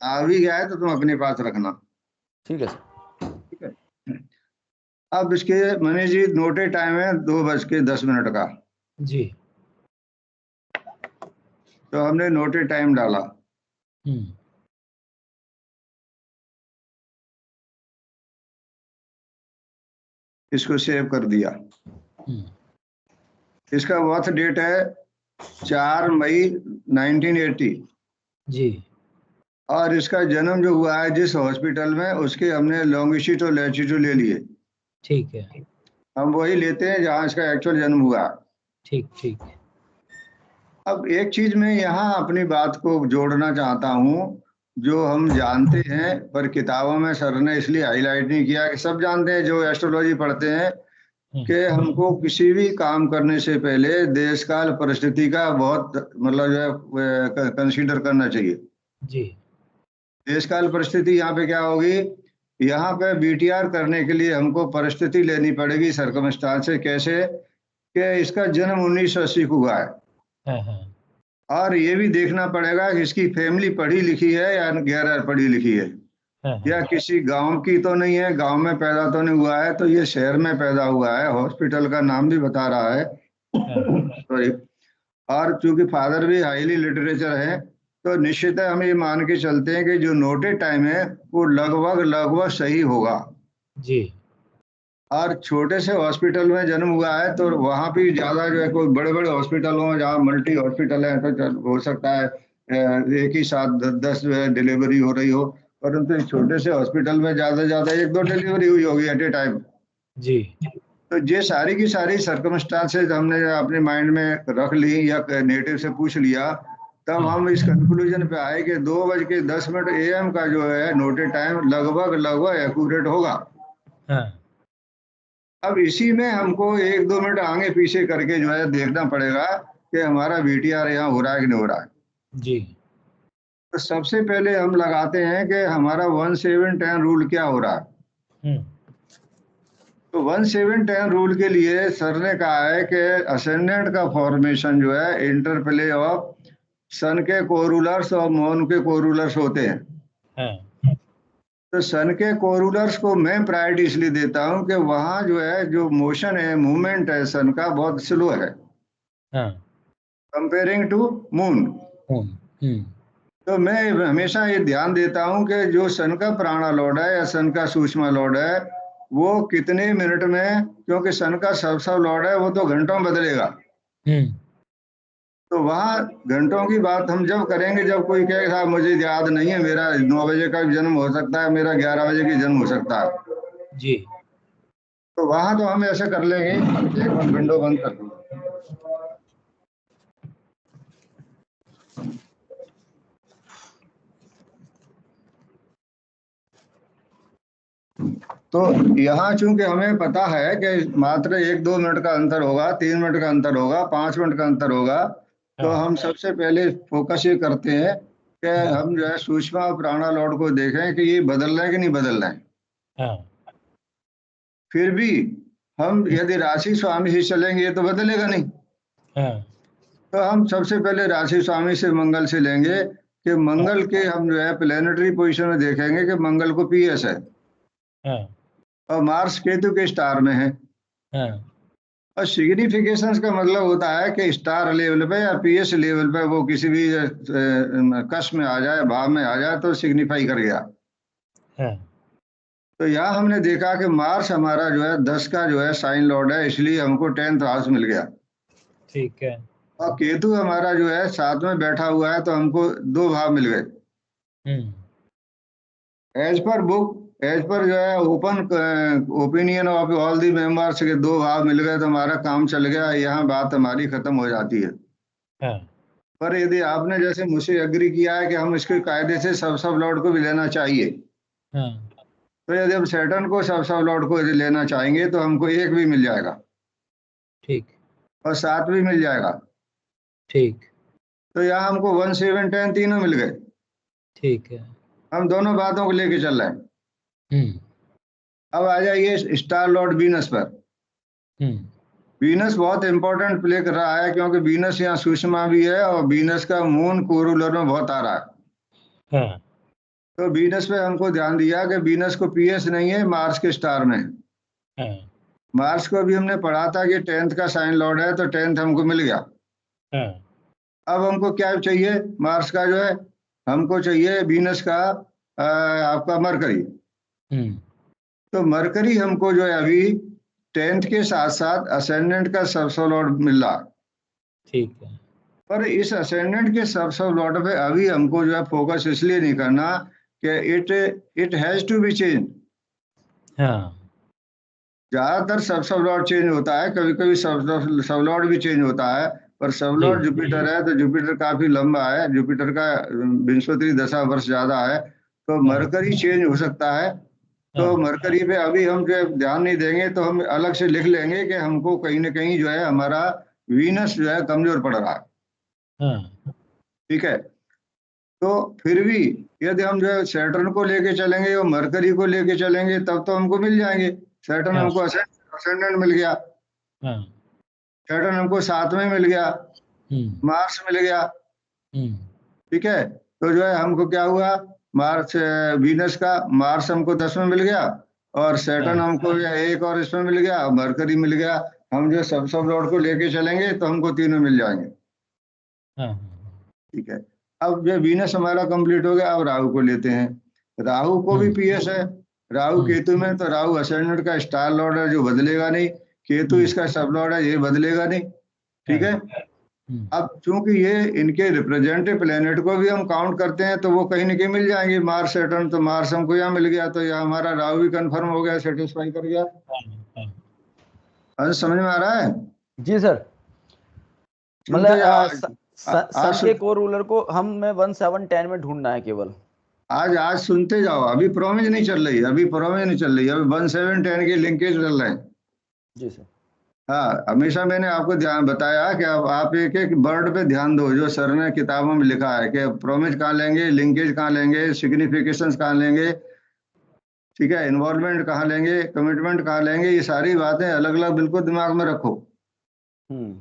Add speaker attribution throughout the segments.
Speaker 1: आ भी गया है तो तुम अपने पास रखना।
Speaker 2: ठीक है सर।
Speaker 1: ठीक है। अब इसके मनीष जी नोटेड टाइम है 2:10 का।
Speaker 3: जी।
Speaker 1: तो हमने नोटेड टाइम डाला। इसको सेव कर दिया। इसका बर्थ डेट है 4 मई 1980।
Speaker 3: जी।
Speaker 1: और इसका जन्म जो हुआ है जिस हॉस्पिटल में, उसके हमने लॉन्गिट्यूड और लैटिट्यूड ले लिए।
Speaker 3: ठीक है।
Speaker 1: हम वही लेते हैं जहाँ इसका एक्चुअल जन्म हुआ।
Speaker 3: ठीक ठीक।
Speaker 1: अब एक चीज मैं यहाँ अपनी बात को जोड़ना चाहता हूँ, जो हम जानते हैं पर किताबों में सर ने इसलिए हाईलाइट नहीं किया कि सब जानते हैं जो एस्ट्रोलॉजी पढ़ते हैं कि हमको किसी भी काम करने से पहले देश काल परिस्थिति का बहुत मतलब जो है कंसीडर करना चाहिए।
Speaker 3: जी।
Speaker 1: देश काल परिस्थिति यहाँ पे क्या होगी, यहाँ पे बीटीआर करने के लिए हमको परिस्थिति लेनी पड़ेगी, सर्कमस्टांस से। कैसे कि इसका जन्म 1980 को हुआ है। और ये भी देखना पड़ेगा कि इसकी फैमिली पढ़ी लिखी है या गैर पढ़ी लिखी है, या किसी गांव की तो नहीं है, गांव में पैदा तो नहीं हुआ है, तो ये शहर में पैदा हुआ है। हॉस्पिटल का नाम भी बता रहा है। सॉरी। और चूंकि फादर भी हाईली लिटरेचर है, तो निश्चित है हम ये मान के चलते हैं कि जो नोटेड टाइम है वो लगभग सही होगा।
Speaker 3: जी।
Speaker 1: और छोटे से हॉस्पिटल में जन्म हुआ है तो वहाँ भी ज्यादा जो है, कोई बड़े बड़े हॉस्पिटलों में जहाँ मल्टी हॉस्पिटल है तो हो सकता है एक ही साथ 10 जो है डिलीवरी हो रही हो, परंतु छोटे से हॉस्पिटल में ज्यादा से ज्यादा 1-2 डिलीवरी हुई होगी एट ए टाइम।
Speaker 3: जी।
Speaker 1: तो ये सारी की सारी सर्कमस्टांसेस हमने अपने माइंड में रख ली या नेटिव से पूछ लिया, तब हम इस कंक्लूजन पे आए कि 2:10 AM का जो है नोटेड टाइम लगभग एक्यूरेट होगा। अब इसी में हमको 1-2 मिनट आगे पीछे करके जो है देखना पड़ेगा कि हमारा वीटीआर यहाँ हो रहा है कि नहीं हो रहा है।
Speaker 3: जी।
Speaker 1: तो सबसे पहले हम लगाते हैं कि हमारा 1-7-10 रूल क्या हो रहा है। तो 1-7-10 रूल के लिए सर ने कहा है कि असेंडेंट का फॉर्मेशन जो है इंटरप्ले ऑफ सन के कोरूलर्स और मून के कोरूलर्स होते हैं। तो सन के कोरूलर्स को मैं प्रायोरिटी इसलिए देता हूं कि वहां जो है जो मोशन है, मूवमेंट है सन का बहुत स्लो है कंपेयरिंग टू मून। तो मैं हमेशा ये ध्यान देता हूं कि जो सन का प्राणा लॉर्ड है या सन का सूक्ष्म लॉर्ड है वो कितने मिनट में, क्योंकि सन का सब लॉर्ड है वो तो घंटों में बदलेगा। तो वहाँ घंटों की बात हम जब करेंगे जब कोई कहे साहब मुझे याद नहीं है, मेरा 9 बजे का जन्म हो सकता है, मेरा 11 बजे की जन्म हो सकता है
Speaker 3: जी।
Speaker 1: तो वहां तो हम ऐसे कर लेंगे। एक बार विंडो बंद कर दूं। तो यहाँ चूंकि हमें पता है कि मात्र 1-2 मिनट का अंतर होगा, 3 मिनट का अंतर होगा, 5 मिनट का अंतर होगा, तो हम सबसे पहले फोकस ये करते हैं कि हम जो है सूक्ष्म और प्राणा लॉर्ड को देखें कि ये बदल रहे हैं कि नहीं बदल रहे हैं। फिर भी हम यदि राशि स्वामी से चलेंगे ये तो बदलेगा नहीं। तो हम सबसे पहले राशि स्वामी से मंगल से लेंगे कि मंगल के हम जो है प्लेनेटरी पोजीशन में देखेंगे कि मंगल को पीएस है और मार्स केतु के स्टार में है। और सिग्निफिकेशन का मतलब होता है कि स्टार लेवल पे या पीएस लेवल पे वो किसी भी कश में आ जाए, भाव में आ जाए तो सिग्निफाई कर गया। तो यहाँ हमने देखा कि मार्स हमारा जो है 10 का जो है साइन लॉर्ड है, इसलिए हमको 10th हाउस मिल गया।
Speaker 3: ठीक है।
Speaker 1: और केतु हमारा जो है 7 में बैठा हुआ है तो हमको 2 भाव मिल गए। As per book, as per जो है open opinion of all the members के 2 भाव मिल गए तो हमारा काम चल गया, यहाँ बात हमारी खत्म हो जाती है। पर यदि आपने जैसे मुझसे एग्री किया है कि हम इसके कायदे से सब लॉर्ड को भी लेना चाहिए, तो यदि हम सैटर्न को सब लॉर्ड को यदि लेना चाहेंगे तो हमको 1 भी मिल जाएगा।
Speaker 3: ठीक।
Speaker 1: और 7 भी मिल जाएगा।
Speaker 3: ठीक।
Speaker 1: तो यहाँ हमको 1-7-10 तीनों मिल गए।
Speaker 3: ठीक है।
Speaker 1: हम दोनों बातों को लेके चल रहे हैं। अब आ जाइए स्टार लॉर्ड वीनस पर। वीनस बहुत इंपॉर्टेंट प्ले कर रहा है क्योंकि वीनस यहाँ सुषमा भी है और वीनस का मून कोरूलर में बहुत आ रहा है। तो वीनस पे हमको ध्यान दिया कि वीनस को पीएस नहीं है, मार्स के स्टार में है।
Speaker 3: हाँ
Speaker 1: मार्स को भी हमने पढ़ा था कि 10th का साइन लॉर्ड है, तो 10th हमको मिल गया।
Speaker 3: हाँ
Speaker 1: अब हमको क्या चाहिए, मार्स का जो है, हमको चाहिए वीनस का आपका मरकरी।
Speaker 3: हम्म
Speaker 1: तो मरकरी हमको जो है अभी 10th के साथ साथ असेंडेंट का सबसो लॉर्ड मिल रहा है।
Speaker 3: ठीक है।
Speaker 1: पर इस असेंडेंट के सबसो लॉर्ड पे अभी हमको जो है फोकस इसलिए नहीं करना कि it has to be change.
Speaker 3: हाँ
Speaker 1: ज्यादातर सब लॉर्ड चेंज होता है, कभी कभी सब लॉर्ड भी चेंज होता है, पर सब
Speaker 3: जी
Speaker 1: लॉर्ड जुपिटर है तो जुपिटर काफी लंबा है, जुपिटर का विंशोत्तरी दशा वर्ष ज्यादा है, तो
Speaker 3: हाँ
Speaker 1: मरकरी चेंज हो सकता है। तो
Speaker 3: हाँ
Speaker 1: मरकरी पे अभी हम जो है ध्यान नहीं देंगे, तो हम अलग से लिख लेंगे कि हमको कहीं ना कहीं जो है हमारा वीनस जो है कमजोर पड़ रहा है।
Speaker 3: हाँ
Speaker 1: ठीक है। तो फिर भी यदि हम जो है सैटर्न को लेके चलेंगे और मरकरी को लेके चलेंगे तब तो हमको मिल जाएंगे। सैटर्न
Speaker 3: हाँ
Speaker 1: हमको असेंडेंट मिल गया,
Speaker 3: हाँ
Speaker 1: सैटर्न हमको 7 में मिल गया,
Speaker 3: हम्म
Speaker 1: मार्स मिल गया।
Speaker 3: हम्म
Speaker 1: ठीक है। तो जो है हमको क्या हुआ, मार्स वीनस का मार्स हमको 10 में मिल गया, और सैटर्न
Speaker 3: हाँ
Speaker 1: हमको एक और इसमें मिल गया, और मरकरी मिल गया। हम जो सब लॉर्ड को लेके चलेंगे तो हमको तीनों मिल जाएंगे।
Speaker 3: हाँ
Speaker 1: ठीक है। अब जो वीनस हमारा कंप्लीट हो गया, अब राहु को लेते हैं। राहु को भी पीएस है। राहु
Speaker 3: हम्म
Speaker 1: केतु में, तो राहु असेंडेंट का स्टार लॉर्ड है जो बदलेगा नहीं, केतु इसका सब लॉर्ड है, ये बदलेगा नहीं। ठीक है।
Speaker 3: हाँ
Speaker 1: अब चूंकि ये इनके रिप्रेजेंटेटिव प्लेनेट को भी हम काउंट करते हैं तो वो कहीं ना कहीं मिल जाएंगे, मार्स सैटर्न, तो मार्स हमको यहाँ मिल गया, तो यहाँ हमारा राहु भी कंफर्म हो गया, सेटिस्फाई कर गया।
Speaker 3: हाँ हाँ
Speaker 1: समझ में आ रहा है।
Speaker 2: जी सर। मतलब
Speaker 1: क्योंकि आज
Speaker 2: सन
Speaker 1: आज
Speaker 2: के को रूलर को हमें 1 7 10 में ढूंढना है केवल।
Speaker 1: आज सुनते जाओ, अभी प्रोमिज नहीं चल रही, अभी प्रोमिज नहीं चल रही, अभी 1 7 10 के लिंकेज चल रहे हैं।
Speaker 2: जी सर।
Speaker 1: हाँ, हमेशा मैंने आपको ध्यान बताया कि अब आप एक एक वर्ड पे ध्यान दो जो सर ने किताबों में लिखा है, कि प्रोमिज कहाँ लेंगे, लिंकेज कहाँ लेंगे, सिग्निफिकेशंस कहाँ लेंगे, ठीक है, इन्वॉल्वमेंट कहाँ लेंगे, कमिटमेंट कहाँ लेंगे, ये सारी बातें अलग अलग बिल्कुल दिमाग में रखो।
Speaker 2: हम्म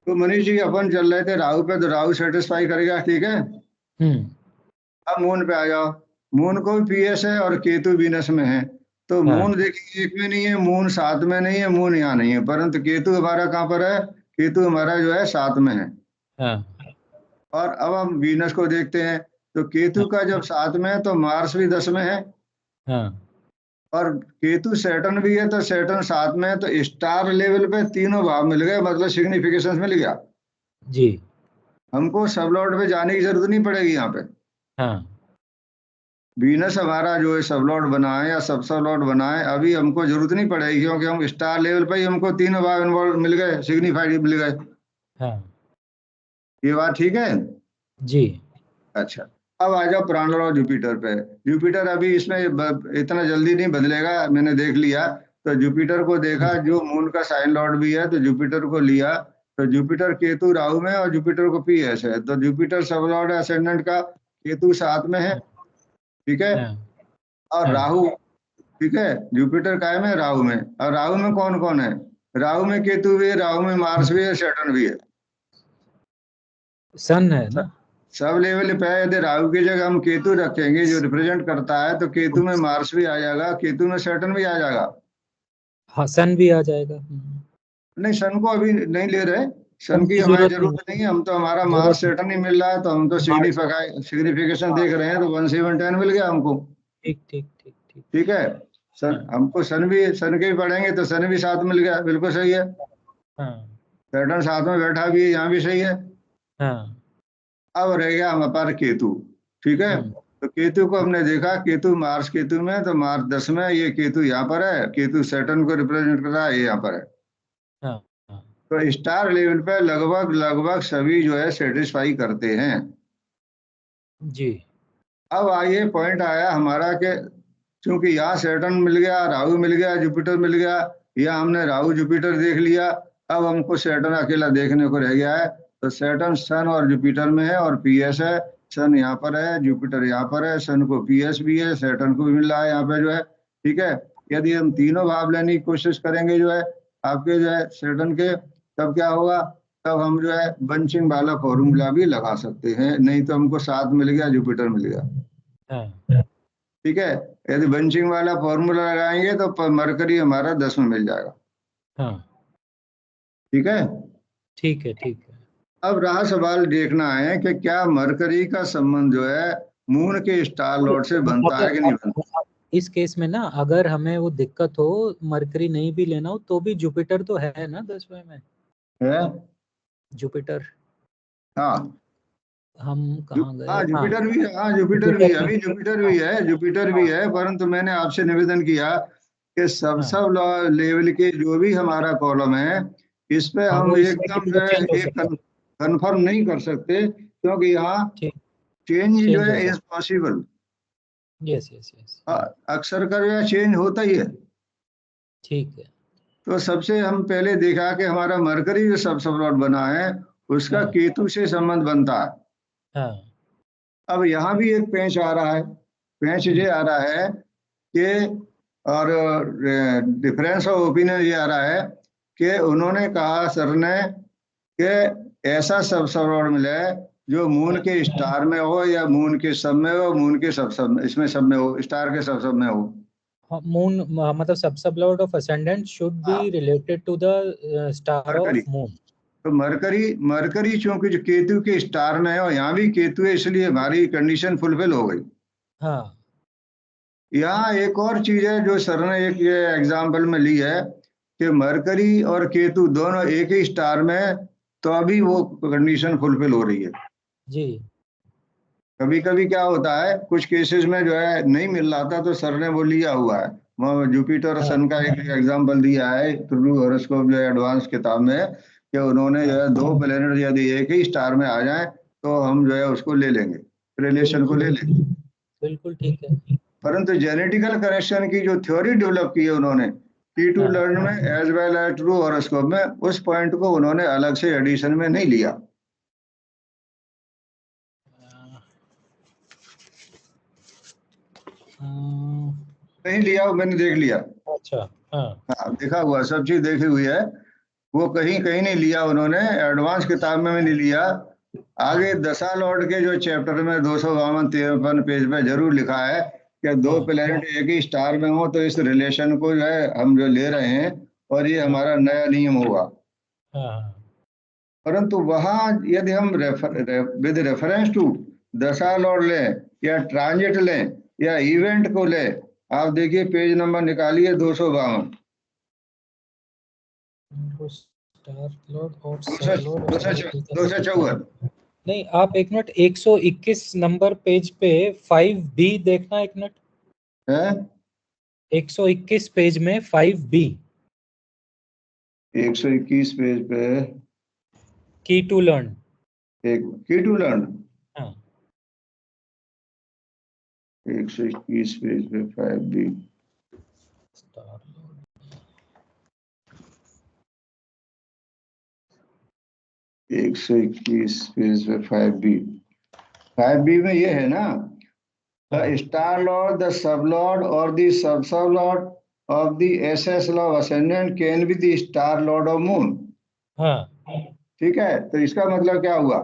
Speaker 1: तो मनीष जी अपन चल रहे थे राहु पे, तो राहु सेटिस्फाई करेगा, ठीक है।
Speaker 3: हम्म
Speaker 1: अब मून पे आ जाओ। मून को भी पीएस है और केतु वीनस में है। तो
Speaker 3: हाँ
Speaker 1: मून देखिए एक में नहीं है, मून 7 में नहीं है, मून यहाँ नहीं है, परंतु केतु हमारा कहाँ पर है, केतु हमारा जो है 7 में है।
Speaker 3: हाँ
Speaker 1: और अब हम वीनस को देखते हैं, तो केतु का जब 7 में है तो मार्स भी 10 में है,
Speaker 3: हाँ
Speaker 1: और केतु सैटर्न भी है, तो सैटर्न 7 में है, तो स्टार लेवल पे तीनों भाव मिल गए, मतलब सिग्निफिकेशन मिल गया।
Speaker 3: जी
Speaker 1: हमको सब लॉर्ड पे जाने की जरूरत नहीं पड़ेगी यहाँ पे।
Speaker 3: हाँ
Speaker 1: वीनस हमारा जो है सब लॉर्ड बना है या सब लॉर्ड बना है, अभी हमको जरूरत नहीं पड़ेगी, क्योंकि हम स्टार लेवल पे ही हमको तीनों भाव इन्वॉल्व मिल गए, सिग्निफाइड मिल गए।
Speaker 3: हाँ
Speaker 1: ये बात ठीक है।
Speaker 3: जी
Speaker 1: अच्छा। अब आ जाओ प्राण लॉर्ड जुपिटर पे। जुपिटर अभी इसमें इतना जल्दी नहीं बदलेगा, मैंने देख लिया। तो जुपिटर को देखा, जो मून का साइन लॉर्ड भी है, तो जुपिटर को लिया। तो जुपिटर केतु राहु में, और जुपिटर को पीएस है, तो जुपिटर सब लॉर्ड है असेंडेंट का, केतु 7 में है। ठीक है।
Speaker 3: हाँ
Speaker 1: और
Speaker 3: हाँ
Speaker 1: राहु, ठीक है, जुपिटर कायम है राहु में, और राहु में कौन कौन है, राहु में केतु भी है, राहु में मार्स भी है, सैटर्न भी है।
Speaker 3: सन है ना।
Speaker 1: सब लेवल पे यदि राहु की जगह हम केतु रखेंगे जो रिप्रेजेंट करता है, तो केतु में मार्स भी आ जाएगा, केतु में सैटर्न भी आ जाएगा।
Speaker 3: हाँ सन भी आ जाएगा।
Speaker 1: नहीं, सन को अभी नहीं ले रहे, सन
Speaker 3: सन
Speaker 1: की
Speaker 3: की
Speaker 1: हमें
Speaker 3: जरूरत नहीं
Speaker 1: जरूरत नहीं है, हम तो हमारा
Speaker 3: है,
Speaker 1: मार्स
Speaker 3: जरूरत
Speaker 1: सैटर्न ही मिल रहा है, तो हम तो
Speaker 3: मार्च।
Speaker 1: सिग्निफिकेशन
Speaker 3: हाँ
Speaker 1: देख रहे हैं, तो 1 7 10 मिल गया हमको।
Speaker 3: ठीक ठीक ठीक ठीक।
Speaker 1: ठीक है। सन
Speaker 3: हाँ
Speaker 1: हमको सन के भी पढ़ेंगे तो सन भी 7 मिल गया, बिल्कुल सही है।
Speaker 3: हाँ
Speaker 1: सैटर्न 7 में बैठा भी है, यहाँ भी सही है।
Speaker 3: हाँ
Speaker 1: अब रह गया हमारे पास केतु। ठीक है।
Speaker 3: हम्म
Speaker 1: तो केतु को हमने देखा, केतु मार्स केतु में, तो मार्स 10 में, ये केतु यहाँ पर है, केतु सैटर्न को रिप्रेजेंट कर रहा है, ये यहाँ पर है।
Speaker 3: हाँ हाँ
Speaker 1: तो स्टार लेवल पे लगभग लगभग सभी जो है सेटिस्फाई करते हैं।
Speaker 3: जी
Speaker 1: अब आइए पॉइंट आया हमारा कि चूंकि यहाँ सैटर्न मिल गया, राहु मिल गया, जुपिटर मिल गया, यहाँ हमने राहु जुपिटर देख लिया, अब हमको सैटर्न अकेला देखने को रह गया है। तो सैटर्न सन और जुपिटर में है और पीएस है। सन यहाँ पर है, जुपिटर यहाँ पर है, सन को पीएस भी है, सैटर्न को भी मिल रहा है यहाँ पे जो है। ठीक है। यदि हम तीनों भाव लेने की कोशिश करेंगे जो है आपके जो है सैटर्न के, तब क्या होगा, तब हम जो है बंचिंग वाला फॉर्मूला भी लगा सकते हैं, नहीं तो हमको 7 मिल गया, जुपिटर मिल गया।
Speaker 3: हाँ
Speaker 1: ठीक है। यदि बंचिंग वाला फॉर्मूला लगाएंगे तो मरकरी हमारा 10 में मिल जाएगा।
Speaker 3: हाँ
Speaker 1: ठीक है।
Speaker 3: ठीक है ठीक है।
Speaker 1: अब रहा सवाल देखना है कि क्या मरकरी का संबंध जो है मून के स्टार लॉर्ड से बनता है कि नहीं बनता।
Speaker 3: अब इस केस में ना अगर हमें वो दिक्कत हो, मरकरी नहीं भी लेना हो तो भी जुपिटर तो है ना 10वें में।
Speaker 1: है।
Speaker 3: जुपिटर,
Speaker 1: हाँ
Speaker 3: हम कहाँ गए?
Speaker 1: हाँ
Speaker 3: हाँ
Speaker 1: जुपिटर भी है, हाँ जुपिटर भी है,
Speaker 3: जुपिटर
Speaker 1: अभी
Speaker 3: भी।
Speaker 1: जुपिटर भी है, जुपिटर भी है। परंतु मैंने आपसे निवेदन किया कि सब
Speaker 3: हाँ
Speaker 1: सब लेवल के जो भी हमारा कॉलम है इस पे
Speaker 3: हाँ,
Speaker 1: हम
Speaker 3: वो इसमें
Speaker 1: एकदम
Speaker 3: किसी
Speaker 1: जो
Speaker 3: को
Speaker 1: है
Speaker 3: चेंज हो
Speaker 1: एक
Speaker 3: सकता है।
Speaker 1: कंफर्म नहीं कर सकते, क्योंकि यहाँ
Speaker 3: ठीक,
Speaker 1: चेंज जो
Speaker 3: चेंज हो
Speaker 1: है इज
Speaker 3: सकता
Speaker 1: पॉसिबल।
Speaker 3: है। यस यस यस, हाँ
Speaker 1: अक्सर कर यह चेंज होता ही है।
Speaker 3: ठीक है।
Speaker 1: तो सबसे हम पहले देखा कि हमारा मरकरी जो सब सब लॉर्ड बना है उसका
Speaker 3: हाँ
Speaker 1: केतु से संबंध बनता है।
Speaker 3: हाँ
Speaker 1: अब यहाँ भी एक पेंच आ रहा है। पेंच ये आ रहा है कि, और डिफरेंस ऑफ ओपिनियन ये आ रहा है कि उन्होंने कहा सर ने कि ऐसा सब सब लॉर्ड मिले जो मून के स्टार में हो या मून के सब में हो, मून के सब सब इसमें सब में हो, स्टार के सब सब में हो।
Speaker 3: हाँ, मून मतलब sub lord of ascendant should be
Speaker 1: हाँ
Speaker 3: related to the star
Speaker 1: Mercury,
Speaker 3: of moon.
Speaker 1: तो मरकरी मरकरी चूंकि जो केतु के स्टार में है और यहाँ भी केतु है इसलिए हमारी कंडीशन फुलफिल हो गई।
Speaker 3: हाँ
Speaker 1: यहाँ एक और चीज है जो सर ने एक ये एग्जाम्पल में ली है कि मरकरी और केतु दोनों एक ही स्टार में है, तो अभी वो कंडीशन फुलफिल हो रही है।
Speaker 3: जी।
Speaker 1: कभी कभी क्या होता है कुछ केसेस में जो है नहीं मिल रहा था तो सर ने वो लिया हुआ है, वो जुपिटर और
Speaker 3: हाँ
Speaker 1: सन का एक एग्जाम्पल दिया है ट्रू हॉरोस्कोप जो है एडवांस किताब में, कि उन्होंने जो
Speaker 3: हाँ
Speaker 1: है दो प्लेनेट यदि एक ही स्टार में आ जाए तो हम जो है उसको ले लेंगे, रिलेशन को
Speaker 3: बिल्कुल
Speaker 1: ले लेंगे।
Speaker 3: बिल्कुल ठीक है।
Speaker 1: परंतु जेनेटिकल करेक्शन की जो थ्योरी डेवलप की है उन्होंने T2
Speaker 3: हाँ
Speaker 1: लर्न में as well as true horoscope में, उस पॉइंट को उन्होंने अलग से एडिशन में नहीं लिया। नहीं लिया, वो मैंने देख लिया।
Speaker 3: अच्छा। हाँ
Speaker 1: हाँ देखा हुआ, सब चीज देखी हुई है। वो कहीं कहीं नहीं लिया उन्होंने, एडवांस किताब में भी नहीं लिया। आगे दशा लॉर्ड के जो चैप्टर में 252-53 पेज पे जरूर लिखा है कि दो
Speaker 3: हाँ
Speaker 1: प्लेनेट एक ही स्टार में हो तो इस रिलेशन को जो है हम जो ले रहे हैं और ये
Speaker 3: हाँ
Speaker 1: हमारा नया नियम होगा।
Speaker 3: हाँ
Speaker 1: परंतु वहां यदि हम विद रेफरेंस टू दशा लॉर्ड लें या ट्रांजिट लें या इवेंट को लें, आप देखिए पेज नंबर निकालिए 252,
Speaker 3: स्टार लॉर्ड और
Speaker 1: दो
Speaker 3: सब
Speaker 1: सौ
Speaker 3: लॉर्ड।
Speaker 1: दो सौ दो सौ चौवन
Speaker 3: नहीं, आप एक मिनट 121 नंबर पेज पे 5B देखना, एक मिनट।
Speaker 1: है।
Speaker 3: 121 पेज में 5B
Speaker 1: 121 पेज पे
Speaker 3: की टू लर्न।
Speaker 1: एक की टू लर्न,
Speaker 3: हाँ
Speaker 1: 121 पेज पे 5B,
Speaker 3: स्टार लॉर्ड
Speaker 1: 121 पेज पे 5B, 5B में ये है ना,
Speaker 3: हाँ
Speaker 1: the star lord the sub lord और the sub sub lord of the SS law of ascendant can be the star lord of moon.
Speaker 3: हाँ।
Speaker 1: ठीक है, तो इसका मतलब क्या हुआ।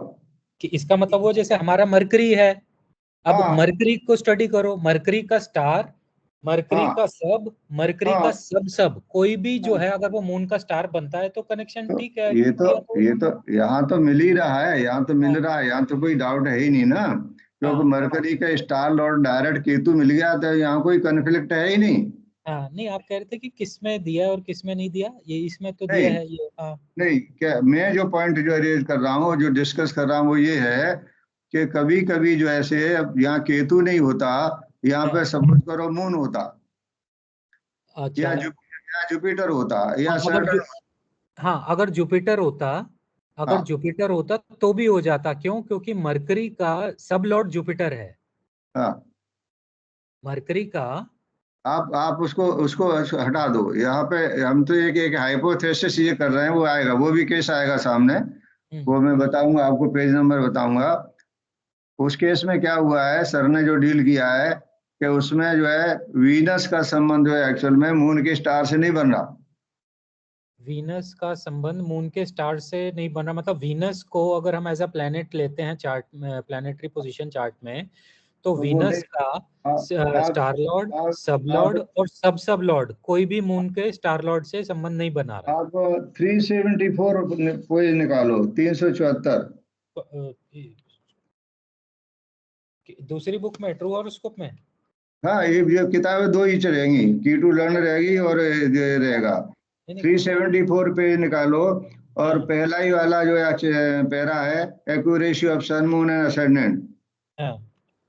Speaker 3: कि इसका मतलब वो जैसे हमारा मरकरी है, अब
Speaker 1: हाँ
Speaker 3: मरकरी को स्टडी करो, मरकरी का स्टार, मरकरी
Speaker 1: हाँ
Speaker 3: का सब, मरकरी का
Speaker 1: हाँ
Speaker 3: सब कोई भी जो
Speaker 1: हाँ।
Speaker 3: है अगर वो मून का स्टार बनता है तो कनेक्शन
Speaker 1: तो
Speaker 3: ठीक है,
Speaker 1: ये तो
Speaker 3: किया तो।
Speaker 1: ये तो यहाँ तो मिल ही रहा है, यहाँ तो मिल
Speaker 3: हाँ
Speaker 1: रहा है, यहाँ तो कोई डाउट है ही नहीं ना, क्योंकि
Speaker 3: हाँ
Speaker 1: मरकरी का स्टार लॉर्ड डायरेक्ट केतु मिल गया तो यहाँ कोई कन्फ्लिक्ट है ही नहीं।
Speaker 3: हाँ। नहीं, आप कह रहे थे कि किस में दिया और किस में नहीं दिया, ये इसमें तो दिया
Speaker 1: नहीं
Speaker 3: है ये। हाँ
Speaker 1: नहीं, क्या मैं जो पॉइंट जो रेज कर रहा हूँ जो डिस्कस कर रहा हूँ वो ये है कि कभी कभी जो ऐसे अब यहाँ केतु नहीं होता, यहाँ पे
Speaker 3: हाँ।
Speaker 1: सपोज करो मून होता
Speaker 3: अच्छा।
Speaker 1: या जुपिटर होता या
Speaker 3: हाँ अगर
Speaker 1: सैटर्न।
Speaker 3: हाँ अगर जुपिटर होता, अगर
Speaker 1: हाँ
Speaker 3: जुपिटर होता तो भी हो जाता, क्यों? क्योंकि मरकरी का सब लॉर्ड जुपिटर है।
Speaker 1: हाँ,
Speaker 3: मरकरी का।
Speaker 1: आप उसको उसको हटा दो यहाँ पे। हम तो एक एक हाइपोथेसिस ये कर रहे हैं, वो आएगा, वो भी केस आएगा सामने,
Speaker 3: हम्म,
Speaker 1: वो मैं बताऊंगा आपको, पेज नंबर बताऊंगा। उस केस में क्या हुआ है, सर ने जो डील किया है कि उसमें जो है वीनस का संबंध जो है एक्चुअल में मून के स्टार से नहीं बन रहा।
Speaker 3: वीनस का संबंध मून के स्टार से नहीं बना, मतलब वीनस को अगर हम एज अ प्लेनेट लेते हैं चार्ट में, प्लानिटरी पोजीशन चार्ट में, तो
Speaker 1: तो
Speaker 3: वीनस का
Speaker 1: आप
Speaker 3: स्टार लॉर्ड,
Speaker 1: आप
Speaker 3: सब लॉर्ड और सब लॉर्ड कोई भी मून के स्टार लॉर्ड से संबंध नहीं बना रहा है।
Speaker 1: आप 374 कोई निकालो, 374।
Speaker 3: दूसरी बुक में, ट्रू हॉरोस्कोप में।
Speaker 1: हाँ, ये किताबें दो ही चलेंगी, की टू लर्न रहेगी और ये रहेगा।
Speaker 3: नहीं,
Speaker 1: 374 पेज निकालो और
Speaker 3: हाँ,
Speaker 1: पहला ही वाला जो पैरा है, accuracy of sun moon and ascendant,
Speaker 3: हाँ,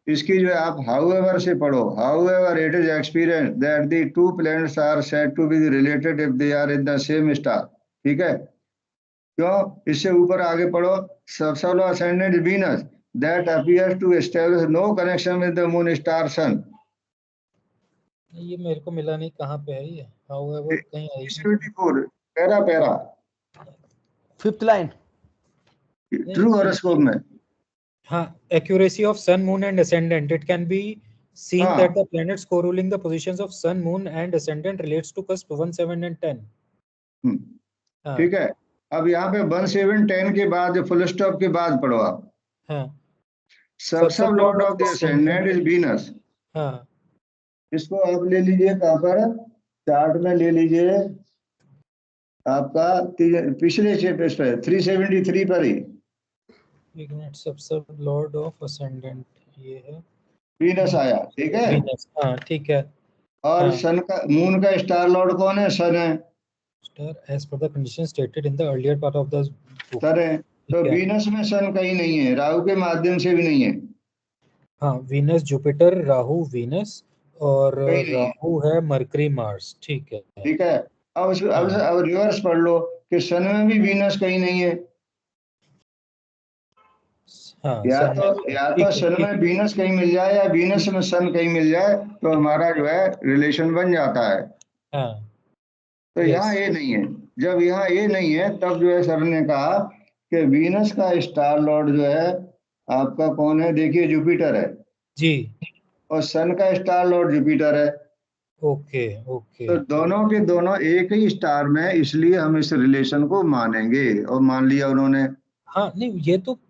Speaker 1: इसकी जो है आप हाउएवर से पढ़ो। However it is experience that the two planets are said to be related if they are in the same star. ठीक है, क्यों? इससे ऊपर आगे पढ़ो, solo ascendant Venus that appears to establish no connection with the moon star sun.
Speaker 3: ये मेरे को मिला नहीं, कहाँ पे है ये? हाउएवर कहीं आई नहीं।
Speaker 1: 374 para para
Speaker 2: 5th line.
Speaker 1: True horoscope में।
Speaker 3: हाँ, accuracy of sun, moon and ascendant. It can be seen
Speaker 1: हाँ।
Speaker 3: that the planets co-ruling the positions of sun, moon and ascendant relates to cusp 1, 7 and 10. हाँ,
Speaker 1: ठीक है, अब यहाँ पे 1, 7, 10 के बाद फुल स्टॉप के बाद पढ़ो आप,
Speaker 3: हाँ,
Speaker 1: सब lord of the ascendant is Venus.
Speaker 3: हाँ,
Speaker 1: इसको आप ले लीजिए, कहाँ पर चार्ट में ले लीजिए, आपका पिछले चैप्टर पे 373 पर ही
Speaker 3: एक मिनट, सब लॉर्ड ऑफ असेंडेंट ये है
Speaker 1: वीनस आया। ठीक है,
Speaker 3: वीनस। हाँ, ठीक है।
Speaker 1: और
Speaker 3: हाँ,
Speaker 1: सन का, मून का स्टार लॉर्ड कौन है? सन है।
Speaker 3: star as per the condition stated in the earlier part of the book.
Speaker 1: सन है, तो
Speaker 3: ठीक है।
Speaker 1: वीनस में सन कहीं नहीं है, राहु के माध्यम से भी नहीं है,
Speaker 3: हाँ, वीनस जुपिटर, राहु वीनस और
Speaker 1: कहीं नहीं है।
Speaker 3: राहु है मरकरी मार्स। ठीक है।
Speaker 1: ठीक है, अब
Speaker 3: हाँ,
Speaker 1: अब रिवर्स पढ़ लो कि सन में भी वीनस कहीं नहीं है।
Speaker 3: हाँ,
Speaker 1: या
Speaker 3: सन
Speaker 1: तो
Speaker 3: में,
Speaker 1: या
Speaker 3: ठीक
Speaker 1: तो
Speaker 3: है,
Speaker 1: सन
Speaker 3: ठीक
Speaker 1: में वीनस कहीं मिल जाए या वीनस में सन कहीं मिल जाए, तो हमारा जो है रिलेशन बन जाता है।
Speaker 3: है। हाँ,
Speaker 1: तो यहाँ
Speaker 3: यस,
Speaker 1: ये नहीं है। जब यहाँ ये नहीं है, तब जो है सर ने कहा कि वीनस का स्टार लॉर्ड जो है आपका कौन है? देखिए, जुपिटर है,
Speaker 3: जी,
Speaker 1: और सन का स्टार लॉर्ड जुपिटर है।
Speaker 3: Okay, okay.
Speaker 1: तो दोनों के दोनों एक ही स्टार में, इसलिए हम इस रिलेशन को मानेंगे, और मान लिया उन्होंने।
Speaker 3: हाँ, नहीं,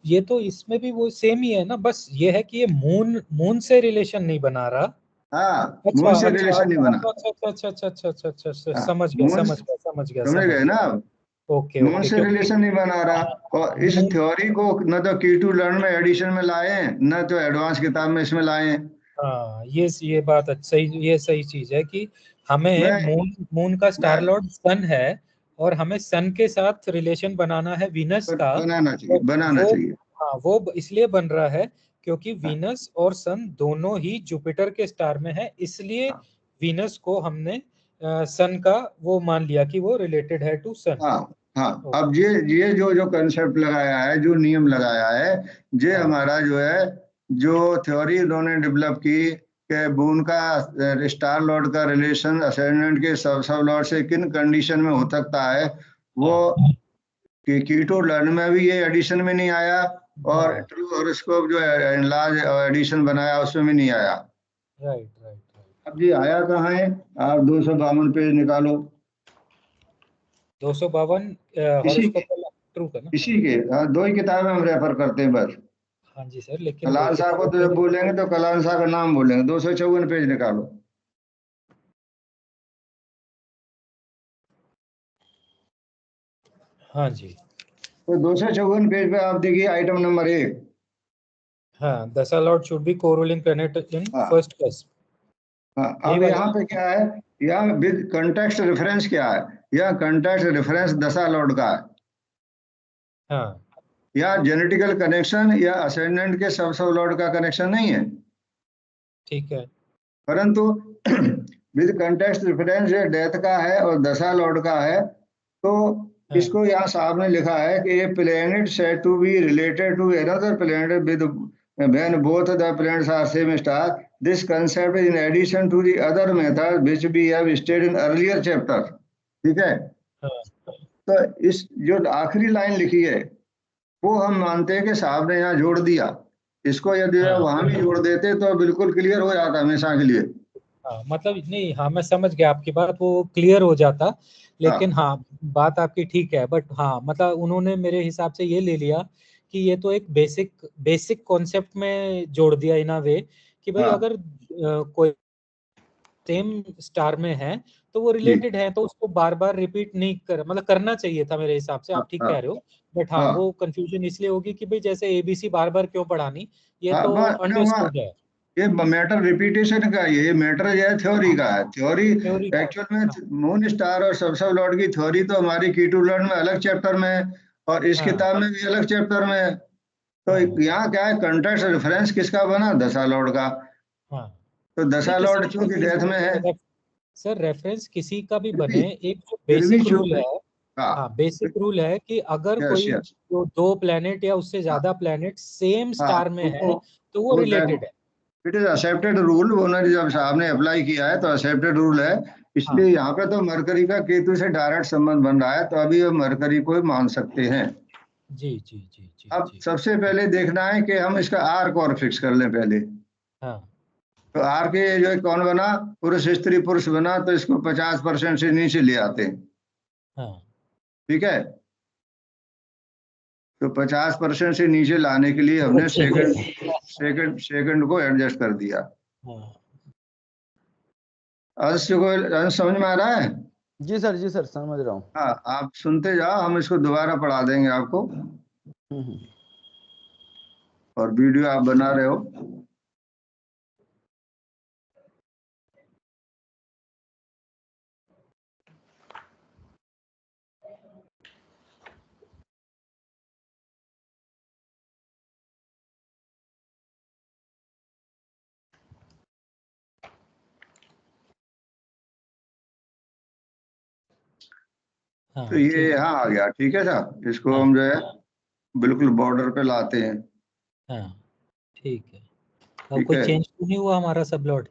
Speaker 3: ये तो इसमें भी वो सेम ही है ना, बस ये है कि ये मून से रिलेशन नहीं बना रहा।
Speaker 1: हाँ,
Speaker 3: अच्छा,
Speaker 1: मून से
Speaker 3: अच्छा,
Speaker 1: रिलेशन नहीं बना।
Speaker 3: अच्छा,
Speaker 1: हाँ,
Speaker 3: समझ
Speaker 1: मून,
Speaker 3: गया।
Speaker 1: समझ गए ना आप?
Speaker 3: ओके,
Speaker 1: मून
Speaker 3: ओके,
Speaker 1: से
Speaker 3: क्योंकि
Speaker 1: रिलेशन नहीं बना रहा, और इस
Speaker 3: मून,
Speaker 1: थ्योरी को न तो की टू लर्न में एडिशन में लाए हैं, न तो एडवांस किताब में इसमें लाए हैं।
Speaker 3: हाँ, ये बात सही, ये सही चीज है कि हमें
Speaker 1: मैं
Speaker 3: मून का स्टार
Speaker 1: मैं
Speaker 3: लॉर्ड सन है और हमें सन के साथ रिलेशन बनाना है वीनस का।
Speaker 1: बनाना चाहिए,
Speaker 3: तो
Speaker 1: बनाना
Speaker 3: वो,
Speaker 1: चाहिए।
Speaker 3: हाँ, वो इसलिए बन रहा है क्योंकि
Speaker 1: हाँ,
Speaker 3: वीनस और सन दोनों ही जुपिटर के स्टार में है, इसलिए
Speaker 1: हाँ,
Speaker 3: वीनस को हमने सन का वो मान लिया कि वो रिलेटेड है टू सन।
Speaker 1: हाँ, हाँ। अब ये जो जो कंसेप्ट लगाया है, जो नियम लगाया है, ये
Speaker 3: हाँ,
Speaker 1: हमारा जो है, जो थ्योरी उन्होंने डेवलप की कि मून का स्टार लॉर्ड का रिलेशन असेंडेंट के सब लॉर्ड से किन कंडीशन में हो सकता है, वो
Speaker 3: हाँ,
Speaker 1: कि कीटो लर्न में भी ये एडिशन में नहीं आया, और
Speaker 3: हाँ,
Speaker 1: ट्रू हॉरोस्कोप जो है लार्ज एडिशन बनाया उसमें भी नहीं आया।
Speaker 3: राइट।
Speaker 1: अब ये आया कहाँ है? आप 252 पेज निकालो,
Speaker 3: 252
Speaker 1: इसी के
Speaker 3: हॉरोस्कोप वाला ट्रू का ना?
Speaker 1: इसी के दो ही किताबें हम रेफर करते हैं बस।
Speaker 3: हाँ जी सर, लेकिन दो
Speaker 1: कलान साहब को
Speaker 3: किताबें
Speaker 1: तो जब
Speaker 3: मेरी,
Speaker 1: बोलेंगे तो कलान साहब का नाम बोलेंगे। 254 पेज निकालो।
Speaker 3: हाँ जी,
Speaker 1: तो 254 पेज पे आप देखिए आइटम नंबर 1।
Speaker 3: हाँ, dasha lord should be co-ruling planet in
Speaker 1: हाँ,
Speaker 3: फर्स्ट कस्प।
Speaker 1: हाँ।
Speaker 3: यही
Speaker 1: अब
Speaker 3: वाला?
Speaker 1: यहाँ पे क्या है? यहाँ विद कंटेक्स्ट रेफरेंस क्या है? यह कंटेक्स्ट रेफरेंस दशा लॉर्ड का है,
Speaker 3: हाँ,
Speaker 1: या जेनेटिकल कनेक्शन या असेंडेंट के सब लॉर्ड का कनेक्शन नहीं है,
Speaker 3: ठीक है।
Speaker 1: परंतु विद कंटेक्स्ट रेफरेंस ये डेथ का है और दशा लॉर्ड का है। तो
Speaker 3: हाँ,
Speaker 1: इसको यहाँ साहब ने लिखा है कि ये planet said to be related to another planet with when both the planets are same star. This concept is in addition to the other method which we have stated in earlier chapter. ठीक है,
Speaker 3: हाँ,
Speaker 1: तो इस जो आखिरी line लिखी है, वो हम मानते हैं कि साहब ने यहाँ जोड़ दिया। इसको यदि
Speaker 3: हाँ,
Speaker 1: वहां भी जोड़ देते तो बिल्कुल क्लियर हो जाता हमेशा के लिए।
Speaker 3: हाँ, मतलब नहीं, हाँ, मैं समझ गया आपकी बात, वो क्लियर हो जाता। लेकिन
Speaker 1: हाँ,
Speaker 3: हाँ, बात आपकी ठीक है, बट हाँ, मतलब उन्होंने मेरे हिसाब से ये ले लिया कि ये तो एक बेसिक कॉन्सेप्ट में जोड़ दिया इन अ वे कि भाई
Speaker 1: हाँ।
Speaker 3: अगर कोई सेम स्टार में है तो वो
Speaker 1: जी।
Speaker 3: रिलेटेड है, तो उसको बार बार रिपीट नहीं कर, मतलब करना चाहिए था मेरे हिसाब से,
Speaker 1: हाँ
Speaker 3: आप ठीक
Speaker 1: हाँ
Speaker 3: कह रहे हो। बट हाँ,
Speaker 1: हाँ
Speaker 3: वो कंफ्यूजन इसलिए होगी कि भाई जैसे एबीसी बार बार क्यों पढ़ानी, ये
Speaker 1: हाँ,
Speaker 3: तो
Speaker 1: बस क्यों हुआ?
Speaker 3: अंडरस्टूड है।
Speaker 1: ये मैटर रिपीटेशन का है, ये मैटर जो है थ्योरी
Speaker 3: हाँ,
Speaker 1: का है। थ्योरी
Speaker 3: थ्योरी का।
Speaker 1: एक्चुअल
Speaker 3: हाँ
Speaker 1: में मून स्टार और सब लॉर्ड की थ्योरी तो हमारी की टू लर्न में अलग चैप्टर में है, और इस
Speaker 3: हाँ
Speaker 1: किताब में भी अलग चैप्टर में है। तो
Speaker 3: हाँ
Speaker 1: यहाँ क्या है, कंटेक्स्ट रेफरेंस किसका बना? दशा लॉर्ड का।
Speaker 3: हाँ।
Speaker 1: तो
Speaker 3: नहीं
Speaker 1: दशा
Speaker 3: किसी
Speaker 1: लॉर्ड चूंकि डेथ में है,
Speaker 3: सर रेफरेंस किसी का भी
Speaker 1: फिर भी
Speaker 3: बने, एक जो
Speaker 1: फिर भी
Speaker 3: बेसिक रूल
Speaker 1: चूंकि
Speaker 3: है।
Speaker 1: हाँ।
Speaker 3: हाँ, बेसिक रूल है कि अगर
Speaker 1: यस
Speaker 3: कोई
Speaker 1: यस।
Speaker 3: जो दो प्लेनेट या उससे
Speaker 1: हाँ
Speaker 3: ज्यादा प्लेनेट सेम
Speaker 1: हाँ,
Speaker 3: स्टार में
Speaker 1: तो
Speaker 3: है तो वो
Speaker 1: वो
Speaker 3: रिलेटेड है।
Speaker 1: इट इज एक्सेप्टेड रूल, उन्होंने जब साहब ने अप्लाई किया है तो एक्सेप्टेड रूल है।
Speaker 3: हाँ
Speaker 1: इसलिए यहाँ पे तो मरकरी का केतु से डायरेक्ट संबंध बन रहा है, तो अभी हम मरकरी को ही मान सकते हैं।
Speaker 3: जी जी जी जी
Speaker 1: अब
Speaker 3: जी।
Speaker 1: सबसे पहले देखना है कि हम इसका आर्क और फिक्स कर लें पहले।
Speaker 3: हाँ
Speaker 1: तो आर्क ये जो है कौन बना? पुरुष स्त्री पुरुष बना, तो इसको 50% से नीचे ले आते हैं।
Speaker 3: हाँ
Speaker 1: ठीक है। तो 50% से नीचे लाने के लिए हमने सेकंड को एडजस्ट कर दिया।
Speaker 3: हाँ
Speaker 1: अंश को, अंश समझ में आ रहा है?
Speaker 2: जी सर समझ रहा हूँ।
Speaker 1: हाँ, आप सुनते जाओ, हम इसको दोबारा पढ़ा देंगे आपको।
Speaker 2: हम्म।
Speaker 1: और वीडियो आप बना रहे हो। तो
Speaker 3: हाँ
Speaker 1: ये
Speaker 3: ठीक।
Speaker 1: यहाँ आ गया, ठीक है साहब। इसको
Speaker 3: हाँ
Speaker 1: हम जो है बिल्कुल बॉर्डर पे लाते हैं।
Speaker 3: हाँ ठीक है। अब
Speaker 1: ठीक
Speaker 3: कोई
Speaker 1: है।
Speaker 3: चेंज तो नहीं हुआ हमारा सब लॉट,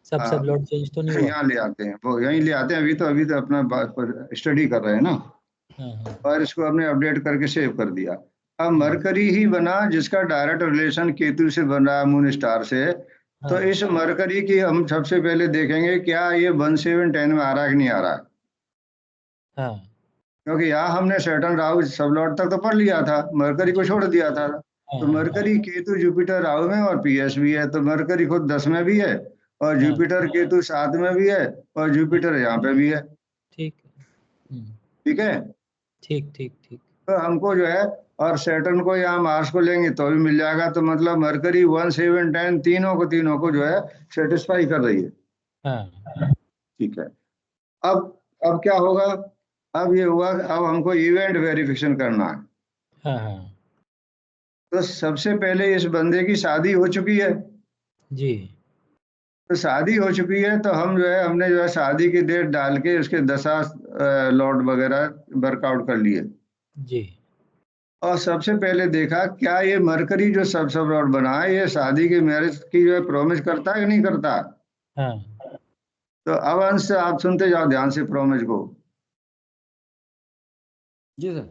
Speaker 3: सब
Speaker 1: हाँ,
Speaker 3: लॉट चेंज तो नहीं हुआ?
Speaker 1: यहाँ ले आते हैं, वो यहीं ले आते हैं। अभी तो अपना स्टडी कर रहे हैं ना,
Speaker 3: हाँ हाँ
Speaker 1: और इसको हमने अपडेट करके सेव कर दिया। अब
Speaker 3: हाँ
Speaker 1: मरकरी ही बना जिसका डायरेक्ट रिलेशन केतु से बन रहा है, मून स्टार से। तो
Speaker 3: हाँ
Speaker 1: इस मरकरी की हम सबसे पहले देखेंगे क्या ये 1 7 10 में आ रहा है कि नहीं आ रहा है।
Speaker 3: हाँ।
Speaker 1: क्योंकि यहाँ हमने सैटर्न राहु सब लॉर्ड तक तो पढ़ लिया था, मरकरी को
Speaker 3: जी।
Speaker 1: छोड़ दिया था।
Speaker 3: हाँ
Speaker 1: तो
Speaker 3: हाँ
Speaker 1: मरकरी केतु जुपिटर राहु में और पीएस भी है, तो मरकरी खुद 10 में भी है, और
Speaker 3: हाँ।
Speaker 1: जुपिटर केतु 7 में भी है, और
Speaker 3: हाँ,
Speaker 1: जुपिटर यहाँ पे भी है।
Speaker 3: ठीक है।
Speaker 1: ठीक है।
Speaker 3: ठीक ठीक ठीक।
Speaker 1: तो हमको जो है, और सैटर्न को या मार्स को लेंगे तो भी मिल जाएगा। तो मतलब मरकरी 1 7 10 तीनों को जो है सेटिस्फाई कर रही है।
Speaker 3: हाँ
Speaker 1: ठीक है। अब क्या होगा? अब ये हुआ, अब हमको इवेंट वेरिफिकेशन करना है।
Speaker 3: हाँ हाँ।
Speaker 1: तो सबसे पहले इस बंदे की शादी हो चुकी है।
Speaker 3: जी
Speaker 1: तो शादी हो चुकी है, तो हम जो है हमने जो है शादी की डेट डाल के उसके दशा लॉट वगैरह वर्कआउट कर लिए।
Speaker 3: जी।
Speaker 1: और सबसे पहले देखा क्या ये मरकरी जो सब लॉट बना है, ये शादी की मैरिज की जो है प्रॉमिस करता है कि नहीं करता?
Speaker 3: हाँ
Speaker 1: तो अब अंश आप सुनते जाओ ध्यान से प्रॉमिस को।
Speaker 2: जी सर।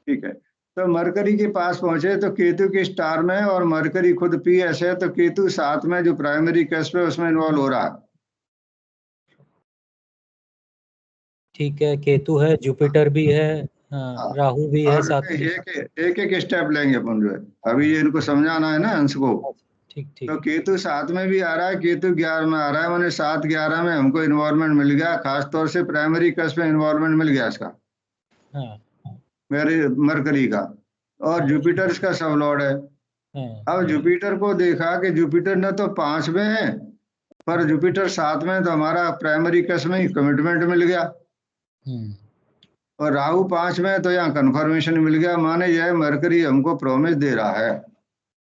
Speaker 1: ठीक है। तो मरकरी के पास पहुंचे तो केतु के स्टार में, और मरकरी खुद पीएस है, तो केतु 7 में जो प्राइमरी कैस्प है उसमें इन्वॉल्व हो रहा है।
Speaker 3: ठीक है, केतु है, जुपिटर भी है, हाँ,
Speaker 1: हाँ।
Speaker 3: राहु भी है
Speaker 1: और
Speaker 3: साथ में।
Speaker 1: एक एक स्टेप लेंगे अपन जो है। अभी ये इनको समझाना है ना अंश को।
Speaker 3: अच्छा, ठीक ठीक।
Speaker 1: तो केतु 7 में भी आ रहा है, केतु 11 में आ रहा है, मैंने 7 11 में हमको इन्वॉल्वमेंट मिल गया, खासतौर से प्राइमरी कैस्प में इन्वॉल्वमेंट मिल गया इसका,
Speaker 3: हाँ
Speaker 1: मेरे मरकरी का। और
Speaker 3: हाँ
Speaker 1: जुपिटर इसका सब लॉर्ड है।
Speaker 3: हाँ
Speaker 1: अब जुपिटर को देखा कि जुपिटर न तो 5 में है, पर जुपिटर 7 में, तो हमारा प्राइमरी कस में ही कमिटमेंट मिल गया।
Speaker 3: हम्म,
Speaker 1: और राहु 5 में है, तो यहाँ कन्फर्मेशन मिल गया। माने यह मरकरी हमको प्रॉमिस दे रहा है।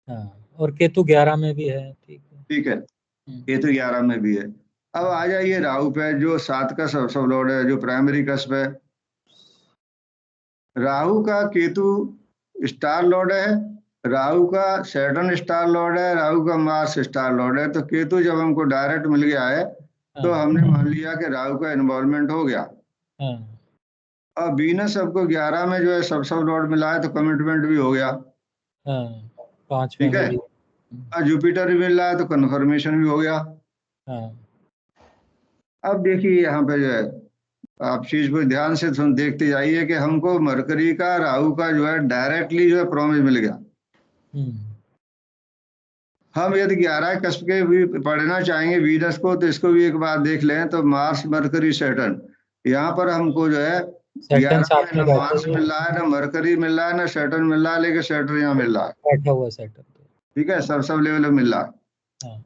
Speaker 3: हाँ, और केतु 11 में भी है, ठीक है।
Speaker 1: ठीक है।
Speaker 3: हम्म,
Speaker 1: ये तो 11 में भी है। अब आ जाइए राहु पे, जो 7 का सब लॉर्ड है, जो प्राइमरी कस्प है। राहु का केतु स्टार लॉर्ड है, राहु का सैटर्न स्टार लॉर्ड है, राहु का मार्स स्टार लॉर्ड है। तो केतु जब हमको डायरेक्ट मिल गया है, तो
Speaker 3: हाँ
Speaker 1: हमने मान लिया कि राहु का इन्वॉल्वमेंट हो गया।
Speaker 3: हाँ
Speaker 1: और वीनस सबको 11 में जो है सब लॉर्ड मिला है, तो कमिटमेंट भी हो गया।
Speaker 3: हाँ, 5वें
Speaker 1: ठीक
Speaker 3: में
Speaker 1: है।
Speaker 3: भी।
Speaker 1: और जुपिटर भी मिल रहा है, तो कन्फर्मेशन भी हो गया।
Speaker 3: हाँ
Speaker 1: अब देखिए यहाँ पे जो है, आप चीज को ध्यान से सुन देखते जाइए कि हमको मरकरी का राहु का जो है डायरेक्टली जो है प्रॉमिस मिल गया।
Speaker 3: हम्म,
Speaker 1: हम यदि 11 कस्प के भी पढ़ना चाहेंगे वीनस को, तो इसको भी एक बार देख लें। तो मार्स, मरकरी, सैटर्न, यहाँ पर हमको जो है
Speaker 3: सैटर्न
Speaker 1: 11
Speaker 3: साथ
Speaker 1: में
Speaker 3: में
Speaker 1: ना
Speaker 3: बैठे
Speaker 1: मार्स
Speaker 3: हुए
Speaker 1: मिल रहा है, ना मरकरी मिल रहा है, ना सैटर्न मिल रहा है, लेकिन सैटर्न यहाँ मिल रहा है।
Speaker 3: बैठा हुआ सैटर्न।
Speaker 1: ठीक है, सब लेवल में मिल रहा है।
Speaker 3: हाँ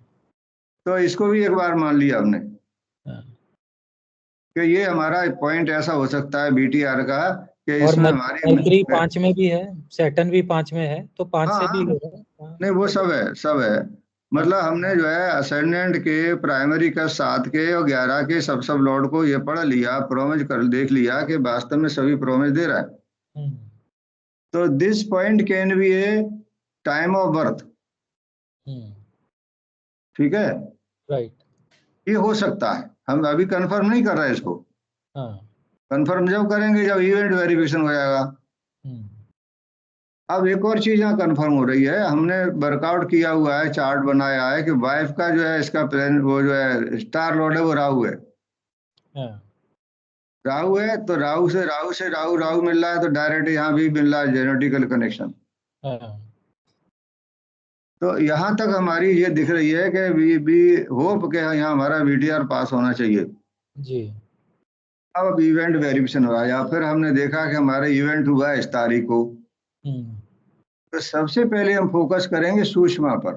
Speaker 1: तो इसको भी एक बार मान लिया हमने
Speaker 3: हाँ।
Speaker 1: कि ये हमारा पॉइंट ऐसा हो सकता है BTR का कि
Speaker 3: और
Speaker 1: इसमें हमारी
Speaker 3: मरकरी 5 में भी है, सैटर्न भी 5 में है, तो 5 से
Speaker 1: हाँ,
Speaker 3: भी होगा। हाँ,
Speaker 1: नहीं वो सब है, सब है। मतलब हमने जो है असेंडेंट के, प्राइमरी का 7 के और 11 के सब लॉर्ड को ये पढ़ लिया, प्रोमिज कर देख लिया कि वास्तव में सभी प्रोमिज दे रहा है।
Speaker 3: हम्म,
Speaker 1: तो this point can be a time of birth.
Speaker 3: Hmm,
Speaker 1: ठीक है,
Speaker 3: राइट।
Speaker 1: ये हो सकता है। हम अभी कंफर्म नहीं कर रहे हैं इसको।
Speaker 3: हाँ।
Speaker 1: कंफर्म जब करेंगे जब इवेंट वेरिफिकेशन हो जाएगा।
Speaker 3: हम्म,
Speaker 1: अब एक और चीज यहाँ कंफर्म हो रही है, हमने वर्कआउट किया हुआ है, चार्ट बनाया है कि वाइफ का जो है इसका प्लान, वो जो है स्टार लॉर्ड है वो राहु है।
Speaker 3: हाँ,
Speaker 1: राहु है तो राहु मिल रहा है, तो डायरेक्ट यहाँ भी मिल रहा है जेनेटिकल कनेक्शन।
Speaker 3: हाँ,
Speaker 1: तो यहाँ तक हमारी ये दिख रही है कि वी होप के यहाँ हमारा VTR पास होना चाहिए।
Speaker 3: जी।
Speaker 1: अब इवेंट वेरिफिकेशन हुआ या फिर हमने देखा कि हमारा इवेंट हुआ है इस तारीख को,
Speaker 3: हम्म,
Speaker 1: तो सबसे पहले हम फोकस करेंगे सूक्ष्म पर,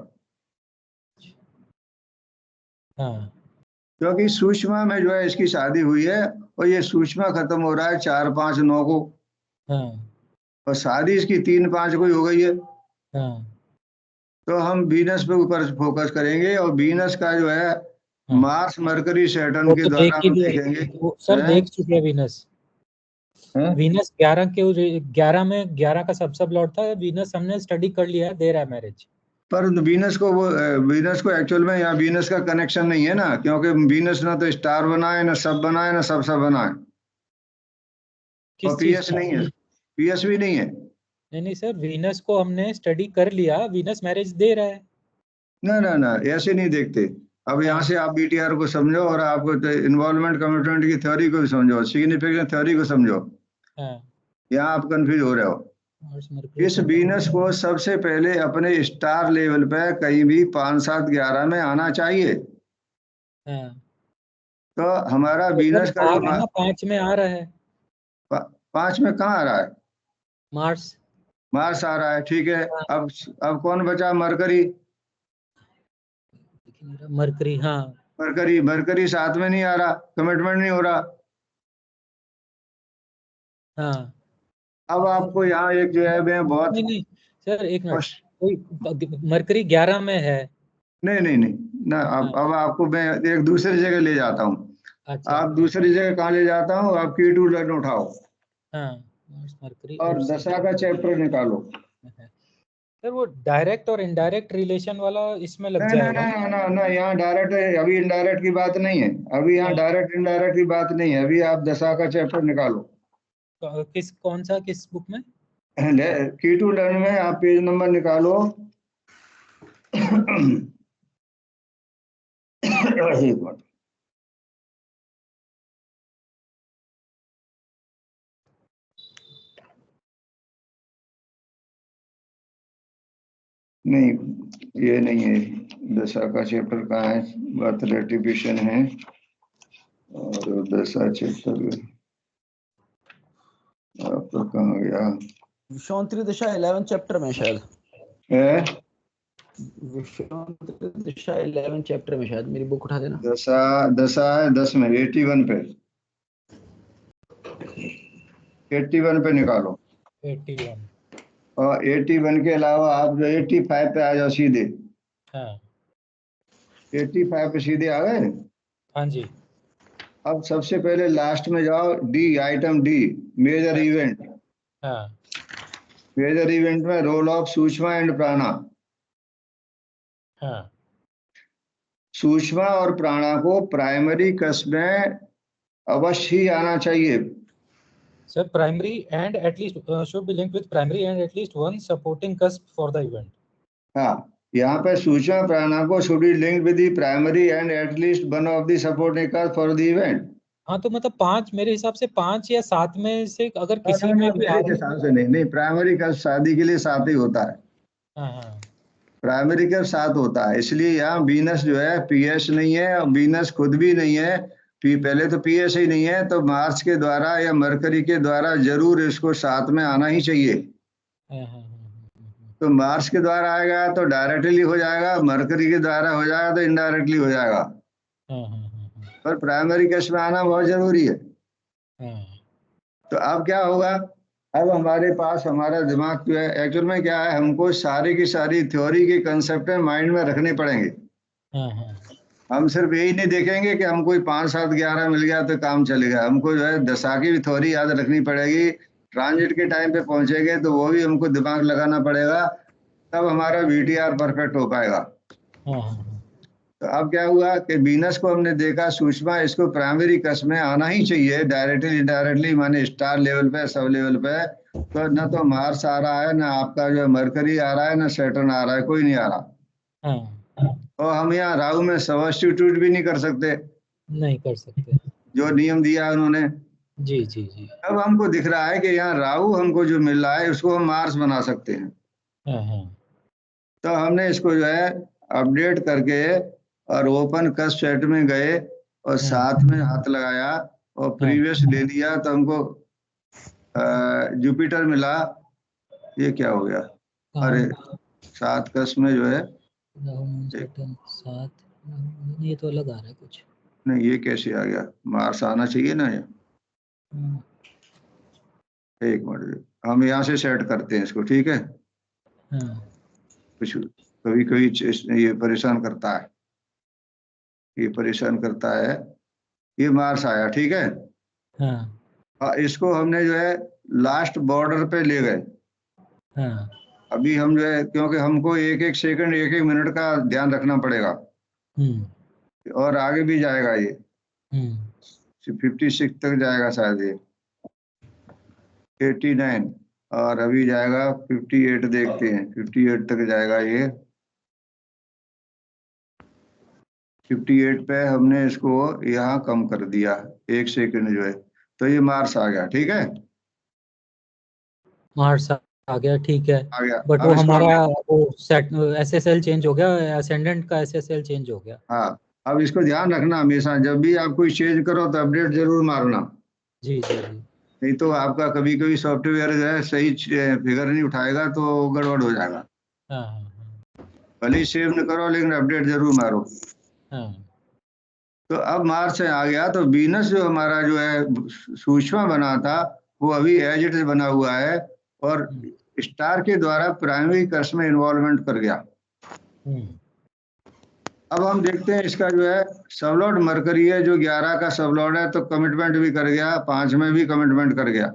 Speaker 3: हाँ,
Speaker 1: क्योंकि सूक्ष्म में जो है इसकी शादी हुई है और ये सूक्ष्म खत्म हो रहा है 4-5-9 को,
Speaker 3: हाँ,
Speaker 1: और शादी इसकी 3-5 को ही हो गई है।
Speaker 3: हाँ,
Speaker 1: तो हम वीनस पे ऊपर फोकस करेंगे और वीनस का जो है
Speaker 3: हाँ।
Speaker 1: मार्स, मरकरी, सैटर्न
Speaker 3: वो
Speaker 1: के
Speaker 3: तो देख
Speaker 1: द्वारा
Speaker 3: ही
Speaker 1: हम
Speaker 3: लिया,
Speaker 1: देखेंगे।
Speaker 3: वो सर
Speaker 1: हैं?
Speaker 3: देख चुके हैं वीनस।
Speaker 1: हैं?
Speaker 3: वीनस 11 के 11 में 11 का सब लॉर्ड था, वीनस हमने स्टडी कर लिया है, दे रहा है मैरिज।
Speaker 1: पर वीनस को एक्चुअल में यहाँ वीनस का कनेक्शन नहीं है ना, क्योंकि वीनस ना तो स्टार बनाए, ना सब बनाए, ना सब बनाए, और
Speaker 3: किस चीज
Speaker 1: PS
Speaker 3: का?
Speaker 1: नहीं है, PS भी नहीं है।
Speaker 3: नहीं नहीं सर, वीनस को हमने स्टडी कर लिया, वीनस मैरिज दे रहा है।
Speaker 1: ना ऐसे नहीं देखते। अब यहाँ
Speaker 3: हाँ,
Speaker 1: से आप BTR को समझो और आपको इन्वॉल्वमेंट कमिटमेंट की थ्योरी को भी समझो, सिग्निफिकेंस थ्योरी को समझो।
Speaker 3: हाँ।
Speaker 1: यहाँ आप कंफ्यूज हो रहे हो।
Speaker 3: मार्स, मरकरी,
Speaker 1: इस
Speaker 3: सैटर्न।
Speaker 1: वीनस को सबसे पहले अपने स्टार लेवल पे कहीं भी 5-7-11 में आना चाहिए।
Speaker 3: हाँ,
Speaker 1: तो हमारा
Speaker 3: तो सर
Speaker 1: वीनस का
Speaker 3: आ
Speaker 1: जो
Speaker 3: रहा है ना, 5 में आ रहा है
Speaker 1: 5 में कहाँ आ रहा है?
Speaker 3: मार्स।
Speaker 1: मार्स आ रहा है, ठीक है।
Speaker 3: हाँ,
Speaker 1: अब कौन बचा? मरकरी।
Speaker 3: मरकरी, हाँ।
Speaker 1: मरकरी 7 में नहीं आ रहा, कमिटमेंट नहीं हो रहा।
Speaker 3: हाँ,
Speaker 1: अब आपको यहाँ एक जो है मैं बहुत
Speaker 3: नहीं नहीं सर, एक मिनट।
Speaker 1: खुश,
Speaker 3: कोई मरकरी 11 में है।
Speaker 1: नहीं ना।
Speaker 3: हाँ,
Speaker 1: अब आपको मैं एक दूसरी जगह ले जाता हूँ।
Speaker 3: अच्छा।
Speaker 1: आप दूसरी जगह कहाँ ले जाता हूँ? आप K2 लर्न उठाओ
Speaker 3: हाँ, मार्स, मरकरी
Speaker 1: और
Speaker 3: और
Speaker 1: दशा का चैप्टर निकालो।
Speaker 3: सर वो डायरेक्ट और इनडायरेक्ट रिलेशन वाला इसमें लग
Speaker 1: नहीं नहीं
Speaker 3: जाएगा।
Speaker 1: नहीं ना ना, यहाँ डायरेक्ट है, अभी इनडायरेक्ट की बात नहीं है। अभी यहाँ
Speaker 3: हाँ,
Speaker 1: डायरेक्ट इनडायरेक्ट की बात नहीं है। अभी आप दशा का चैप्टर निकालो।
Speaker 3: कौन सा, किस बुक में?
Speaker 1: K2 लर्न में आप पेज नंबर निकालो। एक मिनट। नहीं, ये नहीं है। दशा का चैप्टर कहाँ है? बर्थ रेटिफिकेशन है और दशा चैप्टर आपका कहाँ गया
Speaker 2: विश्वामित्र दशा 11 चैप्टर में शायद,
Speaker 1: है?
Speaker 2: विश्वामित्र दशा 11 चैप्टर में शायद, मेरी बुक उठा देना।
Speaker 1: दशा है 10 में, 81 पे, 81 पे निकालो।
Speaker 3: 81।
Speaker 1: और 81 के अलावा आप जो 85 पे आ जाओ सीधे।
Speaker 3: हाँ,
Speaker 1: 85 पे सीधे आ गए।
Speaker 3: हाँ जी।
Speaker 1: अब सबसे पहले लास्ट में जाओ, आइटम डी, मेजर इवेंट।
Speaker 3: हाँ,
Speaker 1: मेजर इवेंट में रोल ऑफ सूक्ष्म एंड प्राणा।
Speaker 3: हाँ
Speaker 1: सूक्ष्म और प्राणा को प्राइमरी कस्ब में अवश्य ही आना चाहिए।
Speaker 3: Sir, primary and at least should be linked with primary and at least one supporting cusp for the event.
Speaker 1: हाँ, यहाँ पे सूक्ष्म प्राणा को should be linked with the primary and at least one of the supporting cusp for the event.
Speaker 3: हाँ, तो मतलब 5, मेरे हिसाब से 5 या 7 में से अगर किसी
Speaker 1: ना
Speaker 3: में भी आ
Speaker 1: मेरे
Speaker 3: रहा है।
Speaker 1: हिसाब से नहीं, प्राइमरी कस्ब शादी के लिए 7 ही होता है।
Speaker 3: हाँ हाँ
Speaker 1: प्राइमरी के साथ होता है, इसलिए यहाँ वीनस जो है पीएस नहीं है और वीनस खुद भी नहीं है, पहले तो पीएस ही नहीं है, तो मार्स के द्वारा या मरकरी के द्वारा जरूर इसको साथ में आना ही चाहिए। तो मार्स के द्वारा आएगा तो डायरेक्टली हो जाएगा, मरकरी के द्वारा हो जाएगा तो इनडायरेक्टली हो जाएगा, पर प्राइमरी केस में आना बहुत जरूरी है। तो अब क्या होगा, अब हमारे पास हमारा दिमाग जो है एक्चुअल में क्या है, हमको सारी की सारी थ्योरी के कंसेप्ट माइंड में रखने पड़ेंगे। हम सिर्फ यही नहीं देखेंगे कि हम कोई 5, 7, 11 मिल गया तो काम चलेगा, हमको जो है दशा की भी थ्योरी याद रखनी पड़ेगी। ट्रांजिट के टाइम पे पहुंचेंगे तो वो भी हमको दिमाग लगाना पड़ेगा, तब हमारा वीटीआर परफेक्ट हो पाएगा। तो अब क्या हुआ कि वीनस को हमने देखा सूक्ष्म, इसको प्राइमरी कस में आना ही चाहिए, डायरेक्टली इनडायरेक्टली, माने स्टार लेवल पे, सब लेवल पे। तो न तो मार्स आ रहा है, ना आपका जो मरकरी आ रहा है, ना सैटर्न आ रहा है, कोई नहीं आ रहा। और हम यहाँ राहु में सब्स्टिट्यूट भी नहीं कर सकते,
Speaker 3: नहीं कर सकते,
Speaker 1: जो नियम दिया उन्होंने।
Speaker 3: जी जी जी।
Speaker 1: अब हमको दिख रहा है कि यहाँ राहु हमको जो मिल रहा है उसको हम मार्स बना सकते हैं। तो हमने इसको जो है अपडेट करके और ओपन कस सेट में गए और साथ में हाथ लगाया और प्रीवियस ले लिया, तो हमको जुपिटर मिला। ये क्या हो गया, अरे 7 कस में जो है
Speaker 3: ये तो अलग आ रहा है कुछ,
Speaker 1: नहीं ये कैसे आ गया, मार्स आना चाहिए ना ये। एक मिनट, हम यहाँ से सेट करते हैं इसको, ठीक है। कुछ कभी कभी ये परेशान करता है, ये परेशान करता है। ये मार्स आया, ठीक है। इसको हमने जो है लास्ट बॉर्डर पे ले गए। अभी हम जो है, क्योंकि हमको 1-1 सेकंड 1-1 मिनट का ध्यान रखना पड़ेगा, और आगे भी जाएगा ये 56 तक जाएगा शायद, ये 89, और अभी जाएगा 58, देखते हैं 58 तक जाएगा ये। 58 पे हमने इसको यहाँ कम कर दिया 1 सेकंड जो है, तो ये मार्स आ गया, ठीक है।
Speaker 3: मार्स आ गया, ठीक है।
Speaker 1: आ गया,
Speaker 3: बट वो हमारा वो सेट एसएसएल चेंज हो गया, असेंडेंट का एसएसएल चेंज हो गया।
Speaker 1: हाँ, अब इसको ध्यान रखना हमेशा, जब भी आप कोई चेंज करो तो अपडेट जरूर मारना।
Speaker 3: जी जी जी।
Speaker 1: नहीं तो आपका कभी कभी सॉफ्टवेयर जो है सही फिगर नहीं उठाएगा तो गड़बड़ हो जाएगा। भले ही सेव न करो लेकिन अपडेट जरूर मारो। तो अब मार्स आ गया, तो वीनस जो हमारा जो है सूक्ष्म बना था वो अभी एज इट इज बना हुआ है, और स्टार के द्वारा प्राइमरी कस में इन्वॉल्वमेंट कर गया। अब हम देखते हैं इसका जो है सबलॉर्ड मरकरी है, जो 11 का सबलॉर्ड है, तो कमिटमेंट भी कर गया, 5 में भी कमिटमेंट कर गया।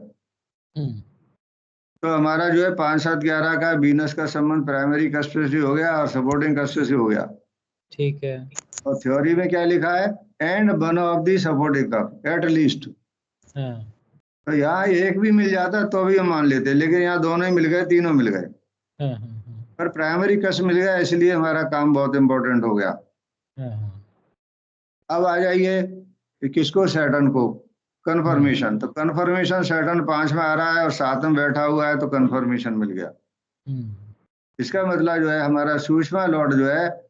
Speaker 1: तो हमारा जो है 5, 7, 11 का वीनस का संबंध प्राइमरी कस्ट से हो गया और सपोर्टिंग कस्ट से हो गया,
Speaker 3: ठीक है।
Speaker 1: और थ्योरी में क्या लिखा है, and one of the supporting cup at least. तो यहाँ एक भी मिल जाता तो भी हम मान लेते, लेकिन यहाँ दोनों ही मिल गए, तीनों मिल गए, पर प्राइमरी कस मिल गया, इसलिए हमारा काम बहुत इंपॉर्टेंट हो गया। अब आ जाइए किसको, सैटर्न को, कंफर्मेशन। तो कंफर्मेशन सैटर्न 5 में आ रहा है और 7 में बैठा हुआ है, तो कंफर्मेशन मिल गया। इसका मतलब जो है हमारा सूक्ष्म लॉर्ड जो है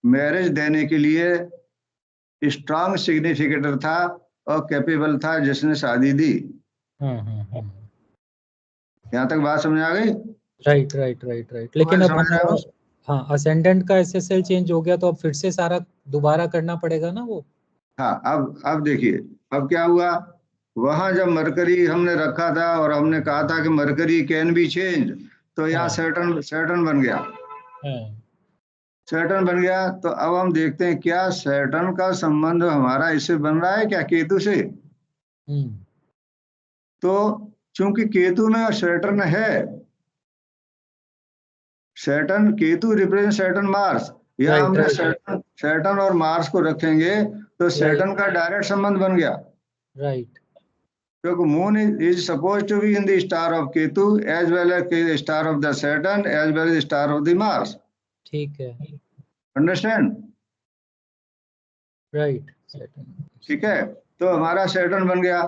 Speaker 1: मैरिज देने के लिए स्ट्रांग सिग्निफिकेटर था और कैपेबल था, जिसने शादी दी। यहाँ तक बात समझ आ गई?
Speaker 3: Right right right right. लेकिन अब हमारा हाँ असेंडेंट का एसएसएल चेंज हो गया, तो अब फिर से सारा दोबारा करना पड़ेगा ना वो।
Speaker 1: हाँ, अब देखिए अब क्या हुआ, वहां जब मरकरी हमने रखा था और हमने कहा था कि मरकरी कैन बी चेंज, तो यहाँ सैटर्न बन गया। सैटर्न बन गया, तो अब हम देखते हैं क्या सैटर्न का संबंध हमारा इससे बन रहा है क्या, केतु से। तो चूंकि केतु में सैटर्न है, Saturn Ketu represent Saturn Mars, या हमने सैटर्न और मार्स को रखेंगे तो सैटर्न का डायरेक्ट संबंध बन गया।
Speaker 3: राइट,
Speaker 1: क्योंकि moon is suppose to be in the star of Ketu as well as star of the Saturn as well as star of the Mars.
Speaker 3: ठीक है,
Speaker 1: अंडरस्टैंड?
Speaker 3: राइट,
Speaker 1: ठीक है, तो हमारा सैटर्न बन गया।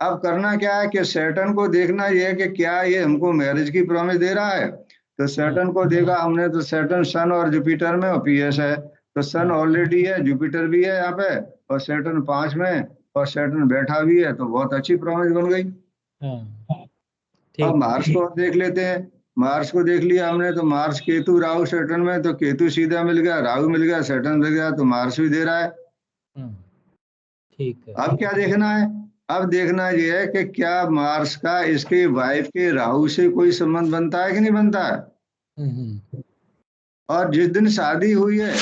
Speaker 1: अब करना क्या है कि सैटर्न को देखना ये है कि क्या ये हमको मैरिज की प्रॉमिस दे रहा है। तो सैटर्न को देखा हमने, तो सैटर्न सन और जुपिटर में और पीएस है, तो सन ऑलरेडी है, जुपिटर भी है यहाँ पे, और सैटर्न 5 में, और सैटर्न बैठा भी है, तो बहुत अच्छी प्रॉमिस बन गई। अब मार्स को देख लेते हैं। मार्स को देख लिया हमने, तो मार्स केतु राहु सैटर्न में, तो केतु सीधा मिल गया, राहु मिल गया, सैटर्न मिल गया, तो मार्स भी दे रहा है।
Speaker 3: ठीक है।
Speaker 1: अब क्या देखना है? अब देखना ये है कि क्या मार्स का इसके वाइफ के राहु से कोई संबंध बनता है कि नहीं बनता है। और जिस दिन शादी हुई है,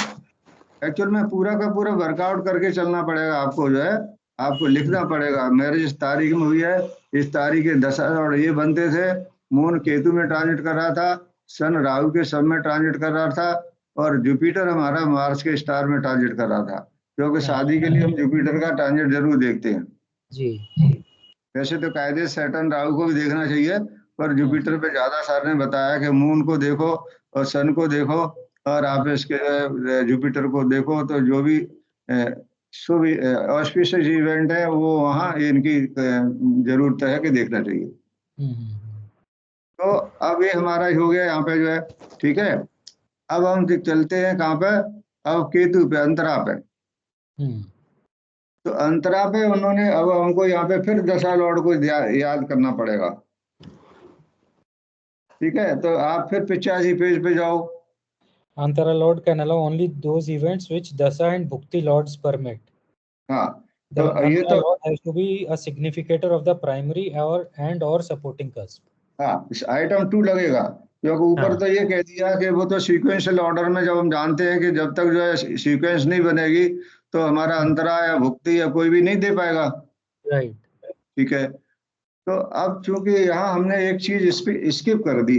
Speaker 1: एक्चुअल में पूरा का पूरा वर्कआउट करके चलना पड़ेगा आपको, जो है आपको लिखना पड़ेगा। मैरिज इस तारीख में हुई है, इस तारीख के दशा और ये बनते थे, मून केतु में ट्रांजिट कर रहा था, सन राहु के सब में ट्रांजिट कर रहा था, और जुपिटर हमारा मार्स के स्टार में ट्रांजिट कर रहा था, क्योंकि शादी के लिए हम जुपिटर का ट्रांजिट जरूर देखते हैं
Speaker 3: जी।
Speaker 1: वैसे तो कायदे सैटर्न राहु को भी देखना चाहिए, पर जुपिटर पे ज्यादा सर ने बताया कि मून को देखो और सन को देखो, और आप इसके जुपिटर को देखो, तो जो भी शुभ ऑस्पिशियस इवेंट है वो वहाँ इनकी जरूरत है कि देखना चाहिए। तो अब ये हमारा हो गया यहाँ पे जो है, ठीक है। अब हम चलते हैं कहाँ पे, अब केतु पे, अंतरा पे। तो अंतरा पे उन्होंने, अब हमको यहाँ पे फिर दशा लॉर्ड को याद करना पड़ेगा, ठीक है। तो आप फिर 85 पेज पे जाओ।
Speaker 3: Antara lord can allow only those events which dasha and bhukti lords permit.
Speaker 1: हाँ, तो ये तो
Speaker 3: has to be a significator of the primary और एंड और सपोर्टिंग कस्प।
Speaker 1: हाँ, इस आइटम 2 लगेगा, क्योंकि ऊपर तो ये कह दिया कि वो तो सीक्वेंशियल ऑर्डर में, जब हम जानते हैं कि जब तक जो है सीक्वेंस नहीं बनेगी तो हमारा अंतरा या भुक्ति या कोई भी नहीं दे पाएगा,
Speaker 3: राइट।
Speaker 1: ठीक है। तो अब चूंकि यहाँ हमने एक चीज स्किप कर दी,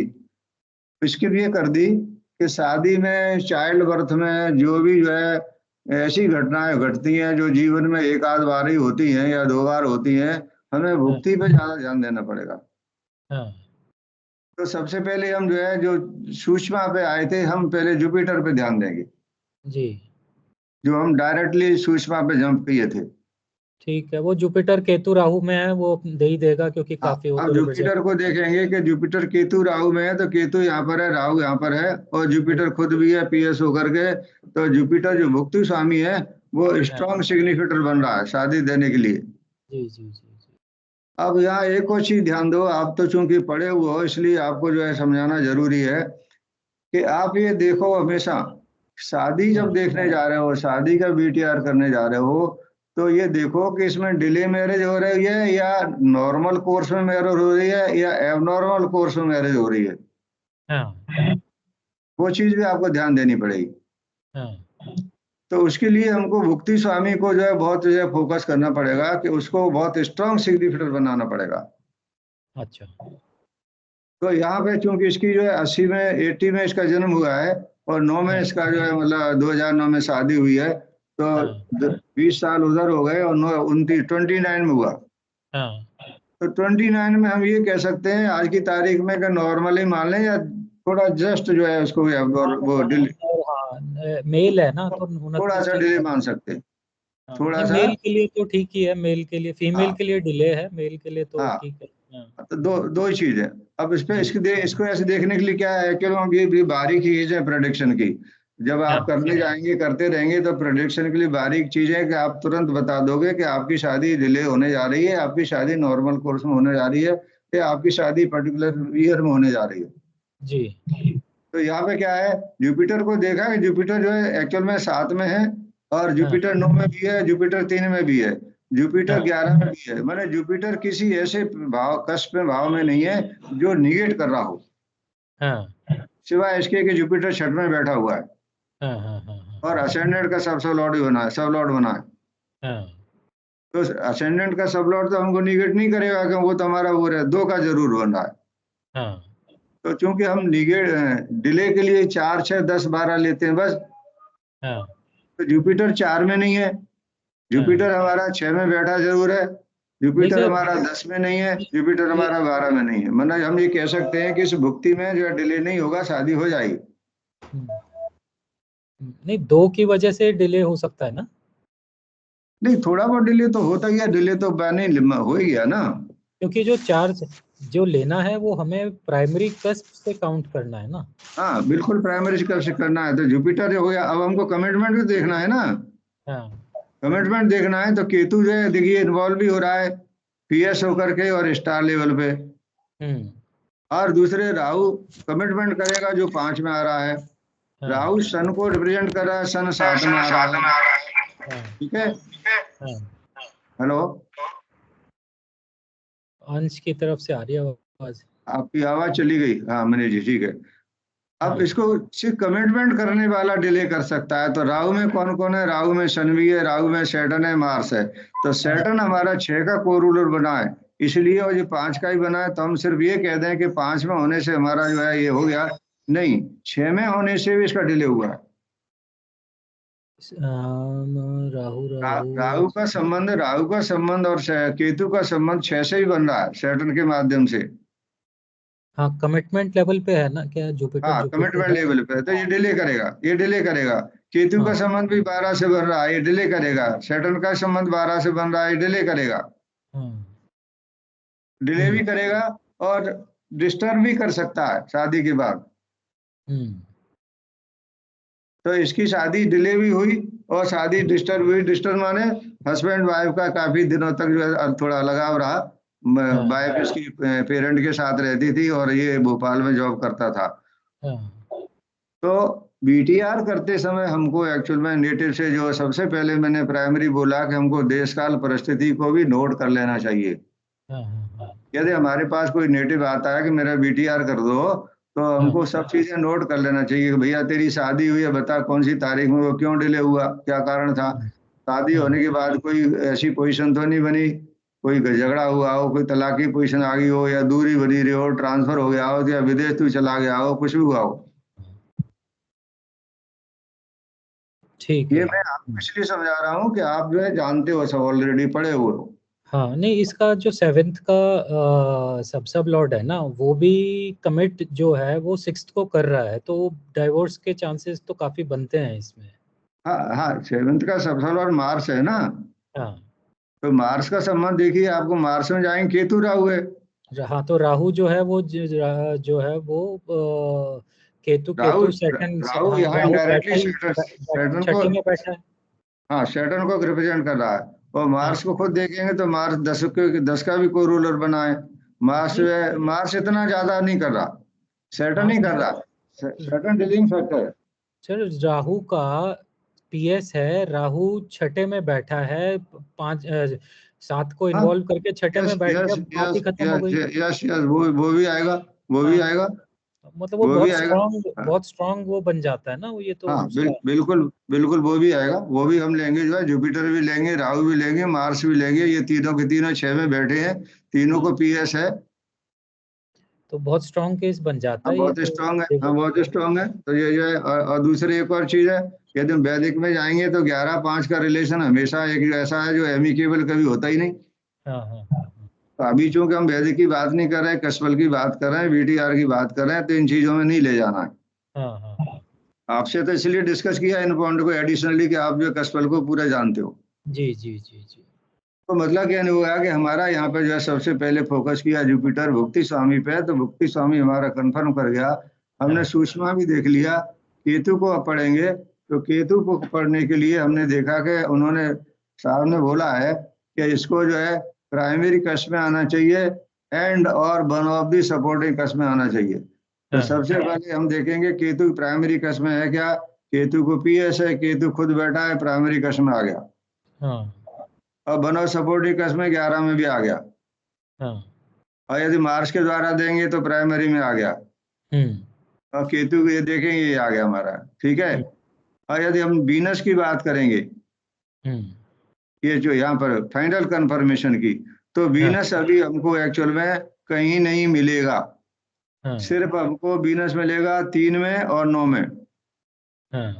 Speaker 1: स्किप ये कर दी कि शादी में, चाइल्ड बर्थ में जो भी जो है ऐसी घटनाएं घटती हैं जो जीवन में एक आध बार ही होती हैं या 2 बार होती हैं, हमें भुक्ति पे ज्यादा ध्यान देना पड़ेगा। तो सबसे पहले हम जो है, जो सूक्ष्म पे आए थे, हम पहले जुपिटर पे ध्यान देंगे
Speaker 3: जी,
Speaker 1: जो हम डायरेक्टली सूक्ष्म पे जंप किए थे।
Speaker 3: ठीक है। वो जुपिटर केतु राहु में है, वो दे ही देगा क्योंकि काफी
Speaker 1: अब जुपिटर को देखेंगे कि जुपिटर केतु राहु में है, तो केतु यहाँ पर है, राहु यहाँ पर है, और जुपिटर खुद भी है पीएस होकर के। तो जुपिटर जो भुक्ति स्वामी है वो स्ट्रॉन्ग सिग्निफिकेटर बन रहा है शादी देने के लिए।
Speaker 3: जी जी जी।
Speaker 1: अब यहाँ एक और चीज ध्यान दो, आप तो चूंकि पढ़े हुए हो इसलिए आपको जो है समझाना जरूरी है कि आप ये देखो, हमेशा शादी जब देखने जा रहे हो, शादी का बीटीआर करने जा रहे हो, तो ये देखो कि इसमें डिले मैरिज हो रही है या नॉर्मल कोर्स में मैरिज हो रही है या एबनॉर्मल कोर्स में मैरिज हो रही है। वो चीज भी आपको ध्यान देनी पड़ेगी। तो उसके लिए हमको भुक्ति स्वामी को जो है बहुत जो है फोकस करना पड़ेगा कि उसको बहुत स्ट्रॉन्ग सिग्निफिकेटर बनाना पड़ेगा।
Speaker 3: अच्छा।
Speaker 1: तो यहाँ पे चूंकि इसकी जो है 80 में 80 में इसका जन्म हुआ है, और 9 में इसका जो है मतलब 2009 में शादी हुई है, तो 20 साल उधर हो गए, और 29 में हुआ। तो 29 में हम ये कह सकते हैं आज की तारीख में कि नॉर्मली मान लें, या थोड़ा जस्ट जो है उसको वो
Speaker 3: मेल है ना, तो
Speaker 1: थोड़ा सा डिले मान सकते हैं, थोड़ा सा।
Speaker 3: मेल के लिए तो ठीक ही है, मेल के लिए, फीमेल के लिए डिले है, मेल के लिए तो ठीक है।
Speaker 1: तो दो ही चीज है। अब इस पे इसको ऐसे देखने के लिए क्या है कि हम ये भी बारीक चीज है प्रेडिक्शन की, जब आप करने जाएंगे करते रहेंगे तो प्रेडिक्शन के लिए बारीक चीज है कि आप तुरंत बता दोगे कि आपकी शादी डिले होने जा रही है, आपकी शादी नॉर्मल कोर्स में होने जा रही है, या आपकी शादी पर्टिकुलर ईयर में होने जा रही है
Speaker 3: जी। तो
Speaker 1: यहाँ पे क्या है, जुपिटर को देखा कि जुपिटर जो है एक्चुअल में 7 में है, और जुपिटर 9 में भी है, जुपिटर 3 में भी है, जुपिटर 11 में भी है। माने जुपिटर किसी ऐसे भाव कष्ट में भाव में नहीं है जो निगेट कर रहा हो, सिवाय इसके कि जुपिटर 6 में बैठा हुआ है, और असेंडेंट का सब लॉर्ड बना है, सब लॉर्ड बना है। तो असेंडेंट का सब लॉर्ड तो हमको निगेट नहीं करेगा कि वो तो हमारा वो 2 का जरूर बन रहा है। तो चूंकि हम डिले के लिए 4, 6, 10, 12 लेते हैं बस, तो जुपिटर 4 में नहीं है, जुपिटर हमारा 6 में बैठा जरूर है, जुपिटर हमारा 10 में नहीं है, जुपिटर हमारा 12 में नहीं है। मतलब हम ये कह सकते हैं कि इस भुक्ति में जो डिले नहीं होगा, शादी हो जाएगी।
Speaker 3: नहीं, 2 की वजह से डिले हो सकता है ना?
Speaker 1: नहीं, थोड़ा बहुत डिले तो होता ही है, डिले तो नहीं हो ही गया ना,
Speaker 3: क्योंकि जो 4 जो लेना है वो हमें प्राइमरी कस्प से काउंट करना है ना।
Speaker 1: हाँ बिल्कुल, प्राइमरी कब से करना है, तो जुपिटर हो गया। अब हमको कमिटमेंट भी देखना है ना,
Speaker 3: हाँ
Speaker 1: कमिटमेंट देखना है, तो केतु जो है देखिए इन्वॉल्व भी हो रहा है पीएस होकर के और स्टार लेवल पे।
Speaker 3: हम्म
Speaker 1: और दूसरे राहु कमिटमेंट करेगा जो 5 में आ रहा है।
Speaker 3: हाँ
Speaker 1: राहु सन को रिप्रेजेंट कर रहा है, सन 7 में आ रहा है।
Speaker 3: हाँ
Speaker 1: ठीक है,
Speaker 3: हाँ।
Speaker 1: हेलो,
Speaker 3: अंश की तरफ से आ रही है आवाज।
Speaker 1: आपकी आवाज चली गई, हाँ मनीष जी, ठीक है। अब
Speaker 3: हाँ
Speaker 1: इसको सिर्फ कमिटमेंट करने वाला डिले कर सकता है। तो राहु में कौन कौन है, राहु में शन भी है, राहु में सैटर्न है, मार्स है। तो सैटर्न हमारा 6 का कोरूलर बना है, इसलिए और ये 5 का ही बना है। तो हम सिर्फ ये कह दें कि 5 में होने से हमारा जो है ये हो गया, नहीं, 6 में होने से भी इसका डिले हुआ है।
Speaker 3: राहु राहु
Speaker 1: राहु का संबंध और केतु का संबंध 6 से ही बन रहा है, सैटर्न के माध्यम से।
Speaker 3: हाँ कमिटमेंट लेवल पे है ना क्या, जुपिटर
Speaker 1: हाँ
Speaker 3: जुपिटर
Speaker 1: कमिटमेंट
Speaker 3: है।
Speaker 1: लेवल पे, तो ये डिले करेगा, ये डिले करेगा। केतु का
Speaker 3: हाँ
Speaker 1: संबंध भी 12 से बन रहा है, ये डिले करेगा। सैटर्न का संबंध 12 से बन रहा है, ये डिले करेगा,
Speaker 3: हाँ
Speaker 1: डिले भी करेगा और डिस्टर्ब भी कर सकता है शादी के बाद।
Speaker 3: हम्म
Speaker 1: तो इसकी शादी डिले भी हुई और शादी डिस्टर्ब हुई। डिस्टर्ब माने हस्बैंड वाइफ का काफी दिनों तक जो है थोड़ा लगाव रहा।
Speaker 3: हाँ
Speaker 1: वाइफ इसकी पेरेंट के साथ रहती थी और ये भोपाल में जॉब करता था।
Speaker 3: हाँ
Speaker 1: तो बीटीआर करते समय हमको एक्चुअल में नेटिव से जो सबसे पहले मैंने प्राइमरी बोला कि हमको देश काल परिस्थिति को भी नोट कर लेना चाहिए।
Speaker 3: हाँ हाँ
Speaker 1: यदि हमारे पास कोई नेटिव आता है कि मेरा बीटीआर कर दो, तो
Speaker 3: हाँ
Speaker 1: हमको सब चीजें नोट कर लेना चाहिए कि भैया तेरी शादी हुई है, बता कौन सी तारीख में, वो क्यों डिले हुआ, क्या कारण था। शादी
Speaker 3: हाँ
Speaker 1: होने के बाद कोई ऐसी पोजीशन तो नहीं बनी, कोई झगड़ा हुआ हो, कोई तलाक की पोजीशन आ गई हो, या दूरी बनी रही हो, ट्रांसफर हो गया हो, या विदेश तू चला गया हो, कुछ भी हुआ हो।
Speaker 3: ठीक
Speaker 1: ये
Speaker 3: है।
Speaker 1: मैं आपको इसलिए समझा रहा हूँ कि आप जो है जानते हो, सब ऑलरेडी पढ़े हुए हो।
Speaker 3: हाँ नहीं, इसका जो सेवेंथ का सब लॉर्ड है ना, वो भी कमिट जो है वो सिक्स्थ को कर रहा है, तो डाइवोर्स के चांसेस तो काफी बनते हैं इसमें।
Speaker 1: हाँ हाँ, सेवंथ का सबसे और मार्स है ना।
Speaker 3: हाँ
Speaker 1: तो मार्स का संबंध देखिए, आपको मार्स में जाएंगे, केतु राहु है।
Speaker 3: हाँ, तो राहु जो है वो जो है वो केतु
Speaker 1: राहु
Speaker 3: केतु सैटर्न से,
Speaker 1: राहु
Speaker 3: हाँ
Speaker 1: यहाँ
Speaker 3: राहु बैठा
Speaker 1: इनडायरेक्टली
Speaker 3: ही
Speaker 1: सैटर्न को,
Speaker 3: छठी में बैठा है।
Speaker 1: हाँ सैटर्न को रिप्रेजेंट कर रहा है। और
Speaker 3: हाँ
Speaker 1: मार्स को खुद देखेंगे तो मार्स 10 का भी कोई रूलर बना है। मार्स
Speaker 3: नहीं,
Speaker 1: मार्स इतना ज्यादा नहीं कर रहा, सैटर्न
Speaker 3: हाँ
Speaker 1: ही कर रहा। सैटर्न डीलिंग फैक्टर है।
Speaker 3: सर राहु का पीएस है, राहु छठे में बैठा है, 7 को
Speaker 1: हाँ,
Speaker 3: इन्वॉल्व करके छठे
Speaker 1: यस
Speaker 3: में बैठ
Speaker 1: यस
Speaker 3: गया, बात ही
Speaker 1: यस
Speaker 3: खत्म हो
Speaker 1: यस
Speaker 3: गई।
Speaker 1: यस यस, वो भी आएगा, वो भी
Speaker 3: हाँ
Speaker 1: आएगा,
Speaker 3: मतलब वो
Speaker 1: वो भी आएगा। हाँ
Speaker 3: बहुत स्ट्रांग वो बन जाता है ना वो, ये तो
Speaker 1: हाँ,
Speaker 3: उसका।
Speaker 1: बिल्कुल बिल्कुल, वो भी आएगा, वो भी हम लेंगे जो है। जुपिटर भी लेंगे, राहु भी लेंगे, मार्स भी लेंगे। ये तीनों के तीनों 6 में बैठे हैं, तीनों को
Speaker 3: हाँ
Speaker 1: पीएस है।
Speaker 3: तो बहुत स्ट्रांग केस बन जाता
Speaker 1: हाँ
Speaker 3: है ये
Speaker 1: बहुत
Speaker 3: तो।
Speaker 1: स्ट्रांग है, हाँ
Speaker 3: देखो
Speaker 1: बहुत स्ट्रांग है। तो ये जो है, और दूसरी एक और चीज है, यदि हम वैदिक में जाएंगे तो 11-5 का रिलेशन हमेशा एक ऐसा है जो एमिकेबल कभी होता ही नहीं।
Speaker 3: हाँ हाँ हाँ
Speaker 1: तो अभी चूंकि हम वैदिक की बात नहीं कर रहे हैं, कस्बल की बात कर रहे हैं, बीटीआर की बात कर रहे हैं, तो इन चीजों में नहीं ले जाना है।
Speaker 3: हाँ हाँ हाँ।
Speaker 1: आपसे तो इसलिए डिस्कस किया इन पॉइंट को एडिशनली कि आप जो कस्बल को पूरा जानते हो।
Speaker 3: जी जी जी जी।
Speaker 1: तो मतलब क्या नहीं हुआ कि हमारा यहाँ पे जो है सबसे पहले फोकस किया जुपिटर भुक्ति स्वामी पे, तो भुक्ति स्वामी हमारा कंफर्म कर गया। हमने
Speaker 3: हाँ
Speaker 1: सूक्ष्म भी देख लिया। केतु को अब पढ़ेंगे, तो केतु को पढ़ने के लिए हमने देखा कि उन्होंने, साहब ने बोला है कि इसको जो है प्राइमरी कस्ट में आना चाहिए, एंड और वन ऑफ दी सपोर्टिंग कस्ट में आना चाहिए। तो
Speaker 3: हाँ
Speaker 1: सबसे पहले हम देखेंगे केतु प्राइमरी कस्ट में है क्या। केतु को पीएस है, केतु खुद बैठा है, प्राइमरी कस्ट में आ गया।
Speaker 3: हाँ
Speaker 1: और वन ऑफ सपोर्टिंग कस्ट में 11 में भी आ गया।
Speaker 3: हाँ।
Speaker 1: और यदि मार्स के द्वारा देंगे तो प्राइमरी में आ गया।
Speaker 3: हम्म
Speaker 1: और केतु को ये देखेंगे, ये आ गया हमारा, ठीक है।
Speaker 3: हम्म
Speaker 1: और यदि हम वीनस की बात करेंगे,
Speaker 3: हम्म,
Speaker 1: ये जो यहाँ पर फाइनल कंफर्मेशन की, तो
Speaker 3: हाँ
Speaker 1: वीनस अभी हमको एक्चुअल में कहीं नहीं मिलेगा।
Speaker 3: हाँ
Speaker 1: सिर्फ हमको वीनस मिलेगा 3 में और 9 में।
Speaker 3: हाँ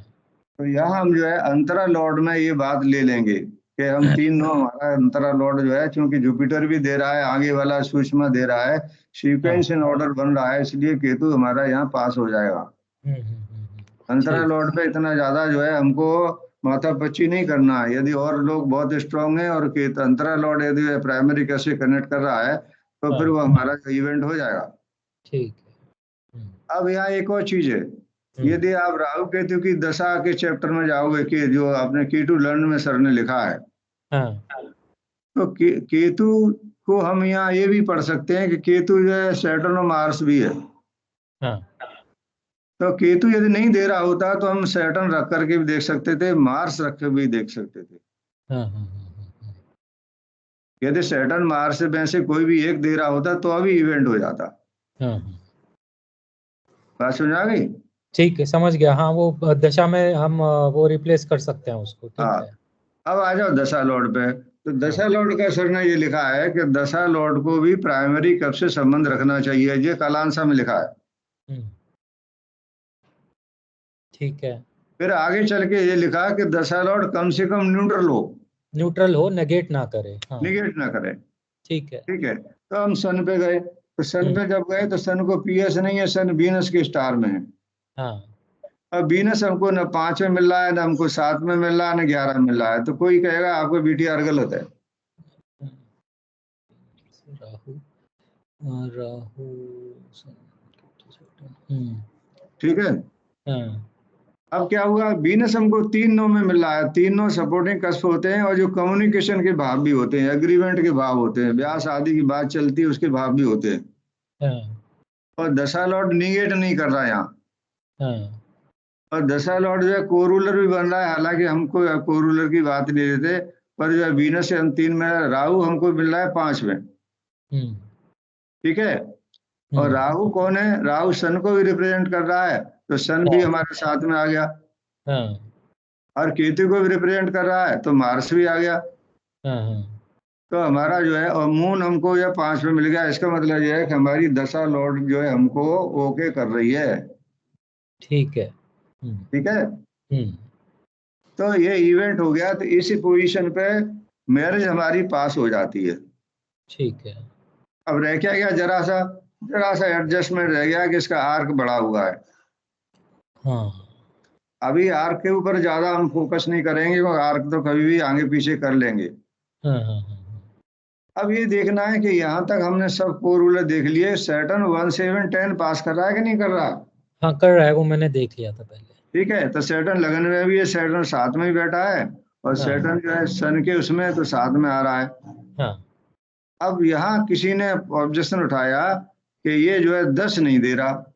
Speaker 1: तो यहाँ हम जो है अंतरा लॉर्ड में ये बात ले लेंगे कि हम 3-9 हमारा अंतरा लॉर्ड जो है, क्योंकि जुपिटर भी दे रहा है, आगे वाला सूक्ष्म दे रहा है,
Speaker 3: हाँ।
Speaker 1: सीक्वेंस इन ऑर्डर बन रहा है, इसलिए केतु हमारा यहाँ पास हो जाएगा। अंतरा
Speaker 3: ठीक।
Speaker 1: लॉर्ड पे इतना ज्यादा जो है हमको माथापच्ची नहीं करना है। यदि और लोग बहुत स्ट्रांग है और अंतरा लॉर्ड यदि प्राइमरी कैसे कनेक्ट कर रहा है, तो फिर वो हमारा इवेंट हो जाएगा।
Speaker 3: ठीक है।
Speaker 1: अब यहाँ एक और चीज है, यदि आप राहु केतु की दशा के चैप्टर में जाओगे कि जो आपने कीटू लर्न में सर ने लिखा है,
Speaker 3: हाँ
Speaker 1: तो केतु को हम यहाँ ये भी पढ़ सकते हैं कि केतु जो है सैटर्न और मार्स भी है।
Speaker 3: हाँ
Speaker 1: तो केतु यदि नहीं दे रहा होता तो हम सैटर्न रख करके भी देख सकते थे, मार्स रख के भी देख सकते थे।
Speaker 3: हाँ हाँ
Speaker 1: यदि सैटर्न मार्स में से कोई भी एक दे रहा होता तो अभी इवेंट हो जाता।
Speaker 3: हाँ।
Speaker 1: बात समझ आ गई?
Speaker 3: ठीक है, समझ गया। हाँ, वो दशा में हम वो रिप्लेस कर सकते हैं उसको। ठीक
Speaker 1: हाँ,
Speaker 3: है।
Speaker 1: अब आ जाओ दशा लॉर्ड पे। तो दशा लॉर्ड का सर ने ये लिखा है कि दशा लॉर्ड को भी प्राइमरी कब से संबंध रखना चाहिए, ये कालांशा में लिखा है।
Speaker 3: ठीक है।
Speaker 1: फिर आगे चल के ये लिखा कि दशा लॉर्ड कम से कम
Speaker 3: न्यूट्रल हो, नेगेट ना करे। हाँ,
Speaker 1: निगेट ना करे।
Speaker 3: ठीक है।
Speaker 1: ठीक है, तो हम सन पे गए, तो सन पे जब गए तो सन को पीएस नहीं है, सन वीनस के स्टार में है।
Speaker 3: हाँ,
Speaker 1: अब वीनस हमको न 5 में मिल रहा है, न हमको 7 में मिल रहा है, न 11 में मिल रहा है, तो कोई कहेगा आपको बीटीआर गलत है।
Speaker 3: राहु राहु
Speaker 1: ठीक है।
Speaker 3: हाँ
Speaker 1: अब क्या हुआ, वीनस हमको 3 9 में मिल रहा है, 3 9 सपोर्टिंग कस्प होते हैं और जो कम्युनिकेशन के भाव भी होते हैं, एग्रीमेंट के भाव होते हैं, ब्याह शादी की बात चलती है उसके भाव भी होते हैं।
Speaker 3: हाँ
Speaker 1: और दशा लॉर्ड निगेट नहीं कर रहा है यहाँ।
Speaker 3: हाँ
Speaker 1: और दशा लॉर्ड जो है कोरूलर भी बन रहा है, हालांकि हमको कोरूलर की बात नहीं देते, पर जो है वीनस से हम 3 में, राहु हमको मिल रहा है 5 में। ठीक है। और राहु कौन है, राहु सन को भी रिप्रेजेंट कर रहा है, तो सन भी हमारे साथ में आ गया।
Speaker 3: हाँ
Speaker 1: और केतु को भी रिप्रेजेंट कर रहा है, तो मार्स भी आ गया।
Speaker 3: हाँ।
Speaker 1: तो हमारा जो है, और मून हमको यह 5 में मिल गया। इसका मतलब यह है कि हमारी दशा लॉर्ड जो है हमको ओके कर रही है।
Speaker 3: ठीक है।
Speaker 1: ठीक है। तो ये इवेंट हो गया, तो इसी पोजीशन पे मैरिज हमारी पास हो जाती है।
Speaker 3: ठीक है।
Speaker 1: अब रह क्या गया, जरा सा एडजस्टमेंट रह गया कि इसका आर्क बढ़ा हुआ है।
Speaker 3: हाँ
Speaker 1: अभी आर्क के ऊपर ज्यादा हम फोकस नहीं करेंगे, क्योंकि आर्क तो कभी भी आगे पीछे कर लेंगे।
Speaker 3: हाँ हाँ हाँ।
Speaker 1: अब ये देखना है कि यहाँ तक हमने सब कोरूलर देख लिए, सैटर्न 1 7 10 पास कर रहा है कि नहीं कर रहा।
Speaker 3: हाँ, कर रहा है, वो मैंने देख लिया था पहले।
Speaker 1: ठीक है, तो सैटर्न लगन में भी है, सैटर्न 7 में ही बैठा है, और
Speaker 3: हाँ
Speaker 1: सैटर्न जो है सन के उसमें तो 7 में आ रहा है।
Speaker 3: हाँ।
Speaker 1: अब यहाँ किसी ने ऑब्जेक्शन उठाया कि ये जो है 10 नहीं दे रहा।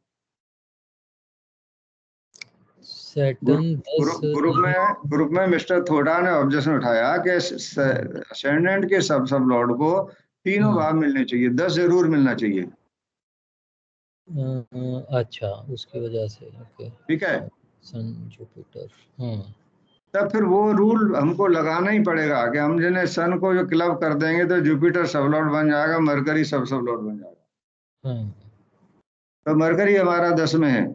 Speaker 3: सैटर्न 10
Speaker 1: ग्रुप में मिस्टर थोड़ा ने ऑब्जेक्शन उठाया कि असेंडेंट के सब लॉर्ड को तीनों भाव मिलने चाहिए, 10 जरूर मिलना चाहिए।
Speaker 3: अच्छा, उसकी वजह से। ओके।
Speaker 1: ठीक है।
Speaker 3: सन जुपिटर। हाँ।
Speaker 1: तब फिर वो रूल हमको लगाना ही पड़ेगा कि हम जिन्हें सन को जो क्लब कर देंगे तो जुपिटर सब लॉर्ड बन जाएगा, मरकरी सब लॉर्ड बन जाएगा।
Speaker 3: हाँ।
Speaker 1: तो मरकरी हमारा 10 में है।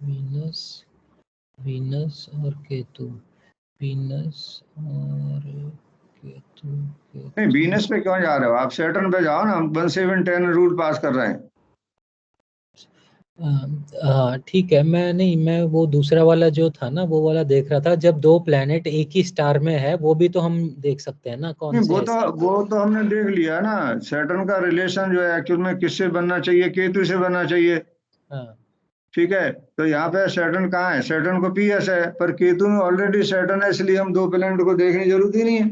Speaker 3: वीनस वीनस और केतु, वीनस और केतु,
Speaker 1: नहीं, वीनस पे क्यों जा रहे हो आप, सैटर्न पे जाओ ना, हम 1 7 10 रूल पास कर रहे हैं।
Speaker 3: हाँ ठीक है। मैं वो दूसरा वाला जो था ना, वो वाला देख रहा था, जब दो प्लेनेट एक ही स्टार में है, वो भी तो हम देख सकते हैं ना, कौन
Speaker 1: नहीं,
Speaker 3: से
Speaker 1: वो तो हमने देख लिया ना। सैटर्न का रिलेशन जो है एक्चुअल में किससे बनना चाहिए, केतु से बनना चाहिए।
Speaker 3: हाँ
Speaker 1: ठीक है, तो यहाँ पे सैटर्न कहाँ है, सैटर्न को पीएस है, पर केतु में ऑलरेडी सैटर्न है, इसलिए हम 2 प्लैनेट को देखने की जरूरत ही नहीं है।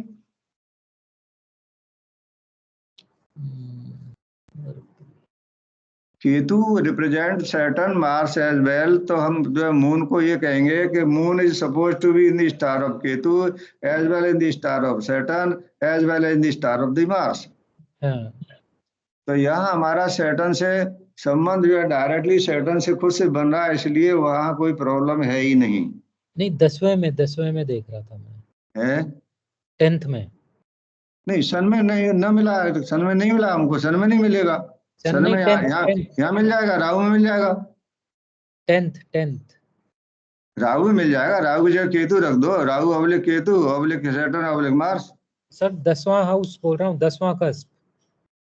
Speaker 1: Ketu represent Saturn Mars as well, तो हम जो है मून को ये कहेंगे कि moon is suppose to be in the star of Ketu as well in the star of Saturn as well in the star of the Mars. तो यहाँ हमारा सैटर्न से संबंध जो है डायरेक्टली सैटर्न से खुद से बन रहा है, इसलिए वहाँ कोई प्रॉब्लम है ही नहीं।
Speaker 3: नहीं, 10वें में देख रहा था मैं,
Speaker 1: है
Speaker 3: 10th में।
Speaker 1: नहीं, सन में नहीं न मिला है, तो सन में नहीं मिला हमको, सन में नहीं मिलेगा।
Speaker 3: सन
Speaker 1: सन
Speaker 3: नहीं,
Speaker 1: में
Speaker 3: 10th
Speaker 1: यहाँ मिल जाएगा, राहु में मिल जाएगा।
Speaker 3: 10th।
Speaker 1: राहु में मिल जाएगा, राहु की जगह केतु रख दो, Rahu oblique Ketu oblique Saturn oblique Mars.
Speaker 3: Sir 10वां हाउस बोल रहा हूँ, 10वां कस्प।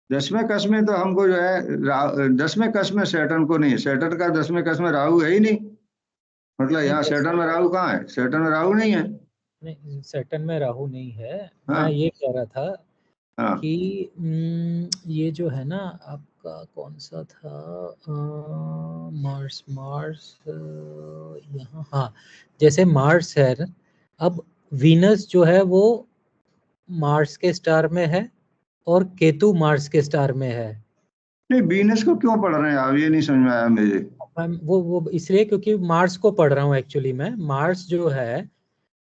Speaker 1: 10वें कस्प में तो हमको जो है 10वें कस्प में सैटर्न को नहीं, सैटर्न का 10वें कस्प में राहु है ही नहीं। मतलब यहाँ सैटर्न में राहु कहाँ है, सैटर्न में राहु नहीं है।
Speaker 3: नहीं, सैटर्न में राहु नहीं है।
Speaker 1: हाँ
Speaker 3: मैं ये कह रहा था
Speaker 1: हाँ
Speaker 3: कि ये जो है ना आपका कौन सा था, मार्स मार्स यहाँ, हाँ, जैसे मार्स है ना, अब वीनस जो है वो मार्स के स्टार में है और केतु मार्स के स्टार में है।
Speaker 1: नहीं, वीनस को क्यों पढ़ रहे हैं आप, ये नहीं समझ में आया मुझे।
Speaker 3: वो इसलिए क्योंकि मार्स को पढ़ रहा हूँ एक्चुअली मैं। मार्स जो है,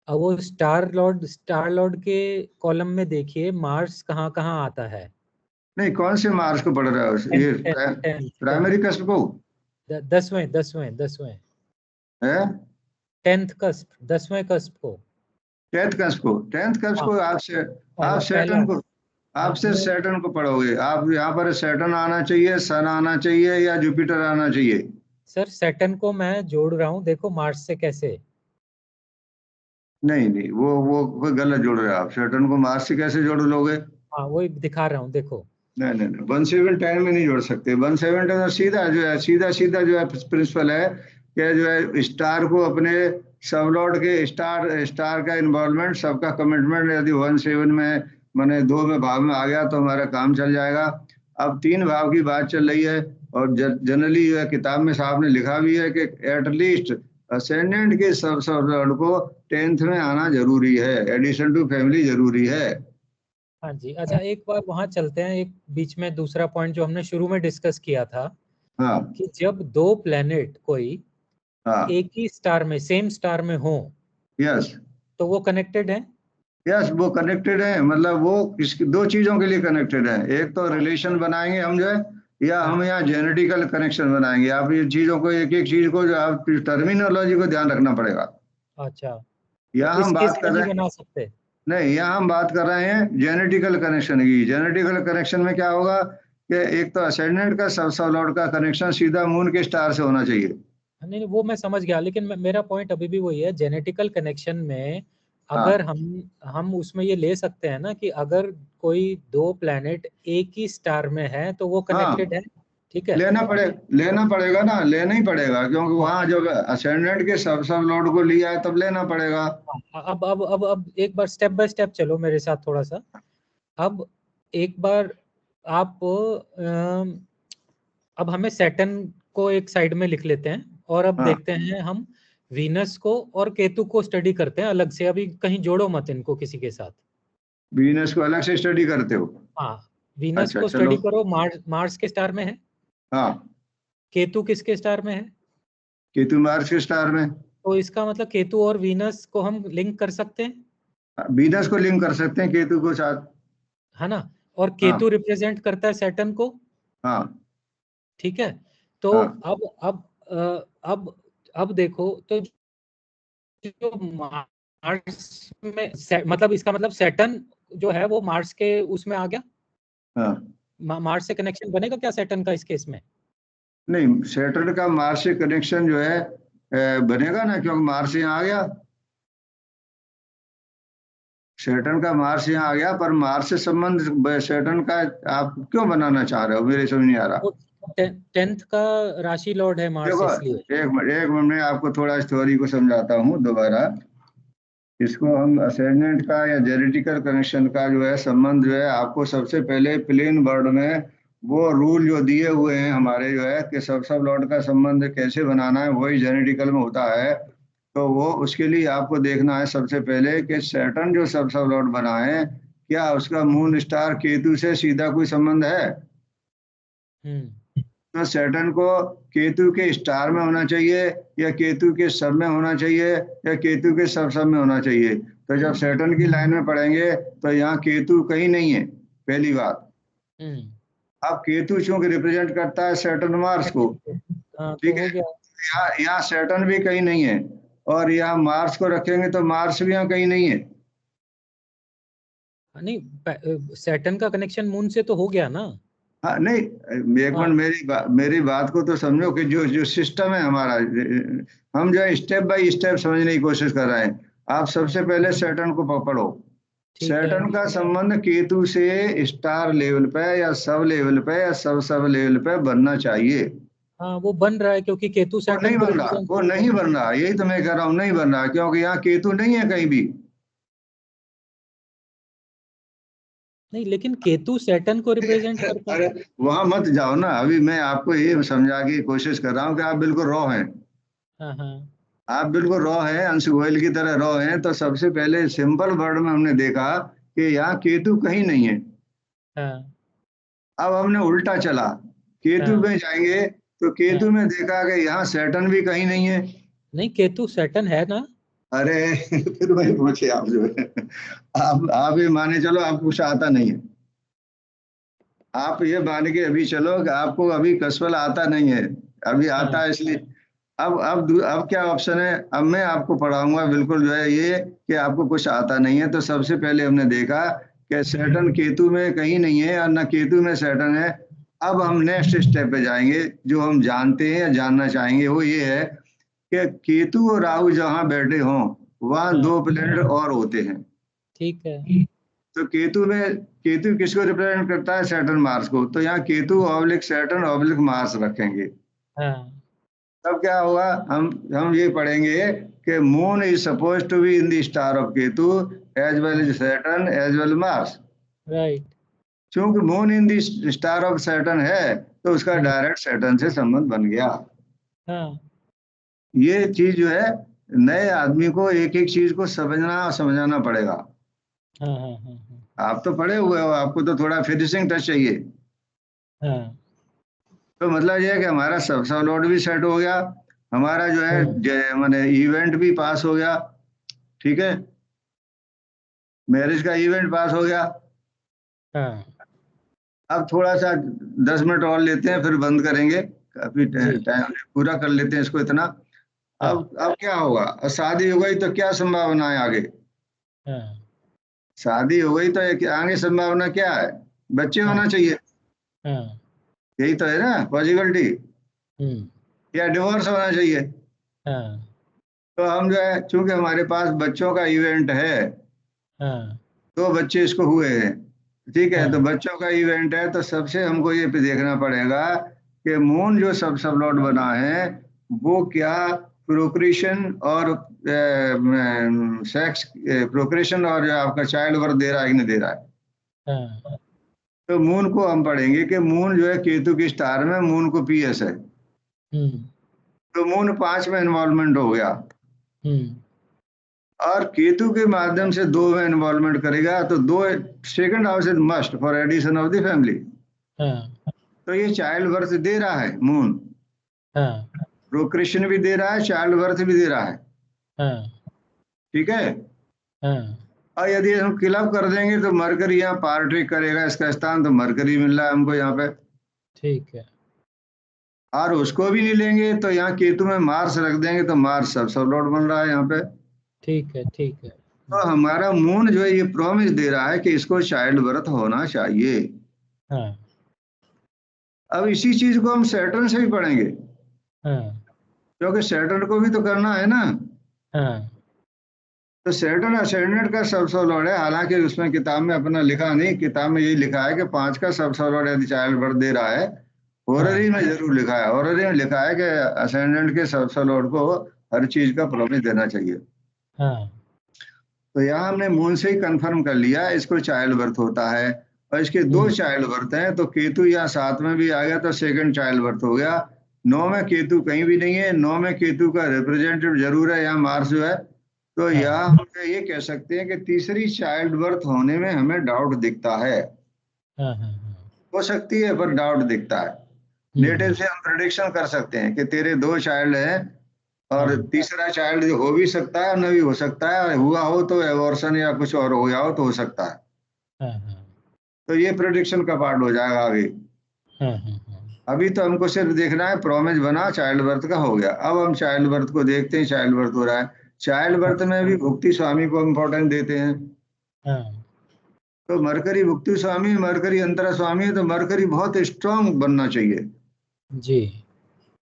Speaker 3: अब वो स्टार लॉर्ड के कॉलम में देखिए मार्स कहाँ कहाँ आता है।
Speaker 1: नहीं, कौन से मार्स को पढ़ रहा है ये
Speaker 3: टेंथ,
Speaker 1: प्राइमरी कस्प को
Speaker 3: 10वें
Speaker 1: है?
Speaker 3: 10th कस्प, 10वें कस्प को।
Speaker 1: टेंथ कस्प
Speaker 3: हाँ,
Speaker 1: को आपसे, आप
Speaker 3: पहला।
Speaker 1: सैटर्न को,
Speaker 3: हाँ,
Speaker 1: आपसे सैटर्न को पढ़ोगे आप। यहाँ पर सैटर्न आना चाहिए, सन आना चाहिए या जुपिटर आना चाहिए।
Speaker 3: सर सैटर्न को मैं जोड़ रहा हूँ, देखो मार्स से कैसे।
Speaker 1: नहीं नहीं, वो गलत जोड़ रहे हैं आप। सैटर्न को मार्स से कैसे जोड़ लोगे?
Speaker 3: हाँ, वही दिखा रहा हूँ, देखो।
Speaker 1: नहीं नहीं नहीं, 1710 में नहीं जोड़ सकते। 1710 सीधा जो है, सीधा सीधा जो है प्रिंसिपल है कि जो है स्टार को अपने सब लॉर्ड के स्टार स्टार का इन्वॉल्वमेंट, सबका कमिटमेंट यदि 17 में माने 2 में भाव में आ गया तो हमारा काम चल जाएगा। अब 3 भाव की बात चल रही है और जनरली जो है किताब में साहब ने लिखा भी है कि एटलीस्ट असेंडेंट के सब लॉर्ड को 10th में आना जरूरी है, एडिशन टू फैमिली जरूरी है।
Speaker 3: हाँ जी, अच्छा, एक बार वहां चलते हैं। एक बीच में दूसरा पॉइंट जो हमने शुरू में डिस्कस किया था
Speaker 1: हाँ
Speaker 3: कि जब दो प्लेनेट कोई
Speaker 1: हाँ
Speaker 3: एक ही स्टार में, सेम स्टार में हो,
Speaker 1: यस
Speaker 3: तो वो कनेक्टेड है।
Speaker 1: यस, वो कनेक्टेड है। मतलब वो इसकी 2 चीजों के लिए कनेक्टेड है। एक तो रिलेशन बनाएंगे हम जो है, या हम यहाँ जेनेटिकल कनेक्शन बनाएंगे। आप ये चीजों को, एक एक चीज को जो आप टर्मिनोलॉजी को ध्यान रखना पड़ेगा।
Speaker 3: अच्छा, तो
Speaker 1: यहाँ हम
Speaker 3: इस केस
Speaker 1: बात
Speaker 3: में
Speaker 1: कर
Speaker 3: नहीं
Speaker 1: रहे हैं,
Speaker 3: बना सकते।
Speaker 1: नहीं, यहाँ हम बात कर रहे हैं जेनेटिकल कनेक्शन की। जेनेटिकल कनेक्शन में क्या होगा कि एक तो असेंडेंट का सब लॉर्ड का कनेक्शन सीधा मून के स्टार से होना चाहिए।
Speaker 3: नहीं नहीं, वो मैं समझ गया, लेकिन मेरा पॉइंट अभी भी वही है, जेनेटिकल कनेक्शन में अगर
Speaker 1: हाँ
Speaker 3: हम उसमें ये ले सकते हैं ना कि अगर कोई दो प्लेनेट एक ही स्टार में है तो वो
Speaker 1: हाँ,
Speaker 3: कनेक्टेड है। ठीक है।
Speaker 1: लेना पड़ेगा ना, लेना ही पड़ेगा, क्योंकि
Speaker 3: हाँ,
Speaker 1: वहां जब असेंडेंट के सब लॉर्ड को लिया है तब लेना पड़ेगा।
Speaker 3: हाँ, अब एक बार स्टेप बाय स्टेप चलो मेरे साथ थोड़ा सा। अब एक बार आप अब हमें सैटर्न को एक साइड में लिख लेते हैं और अब
Speaker 1: हाँ,
Speaker 3: देखते हैं हम वीनस को और केतु को स्टडी करते हैं अलग से। अभी कहीं जोड़ो मत इनको किसी के साथ।
Speaker 1: बिजनेस को अलग से स्टडी करते हो?
Speaker 3: हाँ, वीनस
Speaker 1: अच्छा
Speaker 3: को
Speaker 1: चलो।
Speaker 3: स्टडी करो, मार्स के स्टार में है।
Speaker 1: हाँ,
Speaker 3: केतु किसके स्टार में है?
Speaker 1: केतु मार्स के स्टार में।
Speaker 3: तो इसका मतलब केतु और वीनस को हम लिंक कर सकते हैं,
Speaker 1: बीनस को लिंक कर सकते हैं केतु को साथ।
Speaker 3: है ना। और
Speaker 1: हाँ
Speaker 3: केतु रिप्रेजेंट करता है सैटर्न को।
Speaker 1: हाँ
Speaker 3: ठीक है। तो
Speaker 1: हाँ
Speaker 3: अब देखो तो जो मार्स में मतलब इसका मतलब सैटर्न जो है वो मार्स के उसमें आ गया।
Speaker 1: हाँ।
Speaker 3: मार्स से कनेक्शन बनेगा क्या सैटर्न का इस केस में?
Speaker 1: नहीं, सैटर्न का मार्स से कनेक्शन जो है बनेगा ना, क्योंकि मार्स यहाँ आ गया। सैटर्न का मार्स यहाँ आ गया, पर मार्स से संबंध सैटर्न का आप क्यों बनाना चाह रहे हो, मेरे समझ नहीं आ रहा।
Speaker 3: वो 10th का राशि लॉर्ड है मार्स
Speaker 1: देखो,
Speaker 3: इसलिए।
Speaker 1: एक मिनट में आपको थोड़ा स्टोरी को समझाता हूँ दोबारा। इसको हम असेंडेंट का या जेनेटिकल कनेक्शन का जो है संबंध जो है, आपको सबसे पहले प्लेन वर्ड में वो रूल जो दिए हुए हैं हमारे जो है कि सब लॉर्ड का संबंध कैसे बनाना है, वही जेनेटिकल में होता है। तो वो उसके लिए आपको देखना है सबसे पहले कि सैटर्न जो सब लॉर्ड बना है, क्या उसका मून स्टार केतु से सीधा कोई संबंध है?
Speaker 3: हम्म
Speaker 1: तो सैटर्न को केतु के स्टार में होना चाहिए, या केतु के सब में होना चाहिए, या केतु के सब में होना चाहिए। तो जब सैटर्न की लाइन में पढ़ेंगे तो यहाँ केतु कहीं नहीं है, पहली बात।
Speaker 3: हम्म
Speaker 1: अब केतु चूंकि रिप्रेजेंट करता है सैटर्न मार्स को,
Speaker 3: हाँ, तो
Speaker 1: ठीक
Speaker 3: हो
Speaker 1: है,
Speaker 3: गया।
Speaker 1: यहाँ सैटर्न भी कहीं नहीं है, और यहाँ मार्स को रखेंगे तो मार्स भी यहाँ कहीं नहीं है।
Speaker 3: नहीं, सैटर्न का कनेक्शन मून से तो हो गया ना।
Speaker 1: हाँ नहीं, एक
Speaker 3: हाँ,
Speaker 1: मिनट मेरी बात को तो समझो कि जो जो सिस्टम है हमारा, हम जो है स्टेप बाय स्टेप समझने की कोशिश कर रहे हैं। आप सबसे पहले सैटर्न को पकड़ो।
Speaker 3: ठीक है।
Speaker 1: सैटर्न का संबंध केतु से स्टार लेवल पे या सब लेवल पे या सब लेवल पे बनना चाहिए।
Speaker 3: हाँ, वो बन रहा है क्योंकि केतु
Speaker 1: वो
Speaker 3: सैटर्न
Speaker 1: नहीं
Speaker 3: को
Speaker 1: बन रहा,
Speaker 3: रिप्रेजेंट
Speaker 1: वो
Speaker 3: करता है।
Speaker 1: नहीं बन रहा, यही तो मैं कह रहा हूँ, नहीं बन रहा, क्योंकि यहाँ केतु नहीं है कहीं भी।
Speaker 3: नहीं, लेकिन केतु सैटर्न को रिप्रेजेंट करता है।
Speaker 1: अरे वहां मत जाओ ना, अभी मैं आपको ये समझा की कोशिश कर रहा हूँ कि आप बिल्कुल रॉ हैं।
Speaker 3: हाँ हाँ
Speaker 1: आप बिल्कुल रॉ हैं, अंश गोयल की तरह रॉ हैं। तो सबसे पहले सिंपल वर्ड में हमने देखा कि यहाँ केतु कहीं नहीं है।
Speaker 3: हाँ
Speaker 1: अब हमने उल्टा चला, केतु
Speaker 3: हाँ
Speaker 1: में जाएंगे तो
Speaker 3: हाँ।
Speaker 1: केतु में देखा कि यहाँ सैटर्न भी कहीं नहीं है।
Speaker 3: नहीं, केतु सैटर्न है ना।
Speaker 1: अरे फिर वही पूछे आप जो है, आप ये माने चलो आपको कुछ आता नहीं है। आप ये मान के अभी चलो कि आपको अभी कसवल आता नहीं है, अभी आता
Speaker 3: हाँ
Speaker 1: है इसलिए। अब क्या ऑप्शन है, अब मैं आपको पढ़ाऊंगा बिल्कुल जो है ये कि आपको कुछ आता नहीं है। तो सबसे पहले हमने देखा कि सैटर्न केतु में कहीं नहीं है और ना केतु में सैटर्न है। अब हम नेक्स्ट स्टेप पे जाएंगे, जो हम जानते हैं या जानना चाहेंगे वो ये है कि केतु और राहु जहां बैठे हों वहां
Speaker 3: हाँ।
Speaker 1: दो प्लेनेट और होते हैं।
Speaker 3: ठीक है।
Speaker 1: तो केतु किसको रिप्रेजेंट करता है, सैटर्न मार्स को। तो यहाँ Ketu oblique Saturn oblique Mars रखेंगे।
Speaker 3: हाँ
Speaker 1: तब क्या होगा, हम ये पढ़ेंगे कि moon is suppose to be in the star of Ketu as well as Saturn as well Mars.
Speaker 3: Right.
Speaker 1: क्योंकि moon in the star of Saturn है तो उसका डायरेक्ट सैटर्न से संबंध बन गया।
Speaker 3: हाँ
Speaker 1: ये चीज जो है नए आदमी को एक एक चीज को समझना और समझाना पड़ेगा।
Speaker 3: हाँ हाँ हाँ
Speaker 1: आप तो पढ़े हुए हो, आपको तो थोड़ा फिनिशिंग टच चाहिए।
Speaker 3: हाँ
Speaker 1: तो मतलब ये है कि हमारा सब सब लोड भी सेट हो गया, हमारा जो है
Speaker 3: हाँ
Speaker 1: माने इवेंट भी पास हो गया। ठीक है, मैरिज का इवेंट पास हो गया।
Speaker 3: हाँ।
Speaker 1: अब थोड़ा सा 10 मिनट और लेते हैं फिर बंद करेंगे, काफी
Speaker 3: जी।
Speaker 1: टाइम पूरा कर लेते हैं इसको इतना।
Speaker 3: हाँ
Speaker 1: अब क्या होगा, अब शादी हो गई तो क्या संभावना है आगे।
Speaker 3: हाँ
Speaker 1: शादी हो गई तो आगे संभावना क्या है, बच्चे
Speaker 3: हाँ
Speaker 1: होना चाहिए।
Speaker 3: हाँ।
Speaker 1: यही तो है ना पॉसिबिलिटी,
Speaker 3: हम्म।
Speaker 1: या डिवोर्स होना चाहिए।
Speaker 3: हाँ
Speaker 1: तो हम जो है चूंकि हमारे पास बच्चों का इवेंट है,
Speaker 3: हाँ
Speaker 1: दो बच्चे इसको हुए हैं। ठीक है, तो
Speaker 3: हाँ
Speaker 1: बच्चों का इवेंट है तो सबसे हमको ये पे देखना पड़ेगा कि मून जो सब लॉर्ड बना है वो क्या प्रोक्रिएशन और सेक्स, प्रोक्रिएशन और जो आपका चाइल्ड बर्थ दे रहा है कि नहीं दे रहा है।
Speaker 3: हाँ।
Speaker 1: तो मून को हम पढ़ेंगे कि मून जो है केतु की स्टार में, मून को पीएस है।
Speaker 3: हम्म
Speaker 1: तो मून 5 में इन्वॉल्वमेंट हो गया
Speaker 3: हम्म।
Speaker 1: और केतु के माध्यम से 2 में इन्वॉल्वमेंट करेगा तो 2 second house is must for addition of the family.
Speaker 3: हाँ
Speaker 1: तो ये चाइल्ड बर्थ दे रहा है मून,
Speaker 3: हाँ
Speaker 1: प्रोक्रिएशन भी दे रहा है, चाइल्ड बर्थ भी दे रहा है।
Speaker 3: हाँ
Speaker 1: ठीक है,
Speaker 3: हाँ।
Speaker 1: और यदि हम क्लब कर देंगे तो मरकरी यहाँ पार्ट्रिक करेगा, इसका स्थान तो मरकरी मिल रहा है हमको यहाँ पे।
Speaker 3: ठीक है।
Speaker 1: और उसको भी नहीं लेंगे तो यहाँ केतु में मार्स रख देंगे तो मार्स सब लॉर्ड बन रहा है यहाँ पे।
Speaker 3: ठीक है। ठीक है।
Speaker 1: तो हमारा मून जो है ये प्रॉमिस दे रहा है कि इसको चाइल्ड बर्थ होना चाहिए।
Speaker 3: हाँ
Speaker 1: अब इसी चीज को हम सैटर्न से भी पढ़ेंगे,
Speaker 3: हाँ
Speaker 1: क्योंकि सैटर्न को भी तो करना है ना।
Speaker 3: हाँ
Speaker 1: तो सैटर्न असेंडेंट का सब लॉर्ड है, हालांकि उसमें किताब में अपना लिखा नहीं, किताब में यही लिखा है कि 5 का सब लॉर्ड यदि चाइल्ड बर्थ दे रहा है।
Speaker 3: हाँ
Speaker 1: होररी में जरूर लिखा है, होररी में लिखा है कि असेंडेंट के सब लॉर्ड को हर चीज का प्रॉमिस देना चाहिए।
Speaker 3: हाँ।
Speaker 1: तो यहाँ हमने मून से ही कंफर्म कर लिया इसको चाइल्ड बर्थ होता है। और इसके 2
Speaker 3: हम्म।
Speaker 1: चाइल्ड बर्थ हैं, तो केतु यहाँ 7 में भी आ गया तो सेकंड चाइल्ड बर्थ हो गया। 9 में केतु कहीं भी नहीं है, 9 में केतु का रिप्रेजेंटेटिव जरूर है यहाँ मार्स जो है। तो
Speaker 3: हाँ
Speaker 1: यहाँ हम ये कह सकते हैं कि तीसरी चाइल्ड बर्थ होने में हमें डाउट दिखता है।
Speaker 3: हाँ हाँ हाँ।
Speaker 1: हो सकती है पर डाउट दिखता है। नेटिव
Speaker 3: हम्म।
Speaker 1: से हम प्रिडिक्शन कर सकते हैं कि तेरे 2 चाइल्ड हैं और
Speaker 3: हाँ
Speaker 1: तीसरा चाइल्ड जो हो भी सकता है और न भी हो सकता है, और हुआ हो तो एबॉर्शन या कुछ और हो गया हो तो हो सकता है।
Speaker 3: हाँ हाँ
Speaker 1: तो ये प्रिडिक्शन का पार्ट हो जाएगा आगे।
Speaker 3: हाँ हाँ हाँ।
Speaker 1: अभी तो हमको सिर्फ देखना है प्रॉमिस बना, चाइल्ड बर्थ का हो गया। अब हम चाइल्ड बर्थ को देखते हैं, चाइल्ड बर्थ हो रहा है। चाइल्ड बर्थ में भी भुक्ति स्वामी को इम्पोर्टेंस देते हैं।
Speaker 3: हाँ।
Speaker 1: तो मरकरी भुक्ति स्वामी, मरकरी अंतरा स्वामी है, तो मरकरी बहुत स्ट्रांग बनना चाहिए।
Speaker 3: जी।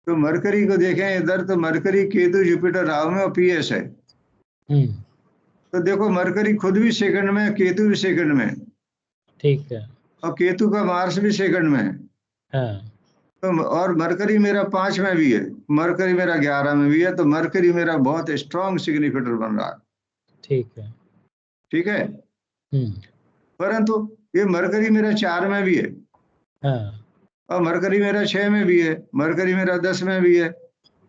Speaker 1: तो मरकरी को देखें इधर, तो मरकरी केतु जुपिटर राहु में और पीएस है।
Speaker 3: हम्म।
Speaker 1: तो देखो मरकरी खुद भी सेकंड में, केतु भी सेकंड में,
Speaker 3: ठीक है।
Speaker 1: और केतु का मार्स भी सेकंड में है।
Speaker 3: हाँ
Speaker 1: तो और मरकरी मेरा 5 में भी है, मरकरी मेरा 11 में भी है, तो मरकरी मेरा बहुत स्ट्रांग सिग्निफिकेटर बन रहा है।
Speaker 3: ठीक है।
Speaker 1: ठीक है,
Speaker 3: हम्म।
Speaker 1: परंतु ये मरकरी मेरा 4 में भी है,
Speaker 3: हाँ
Speaker 1: और मरकरी मेरा 6 में भी है, मरकरी मेरा 10 में भी है,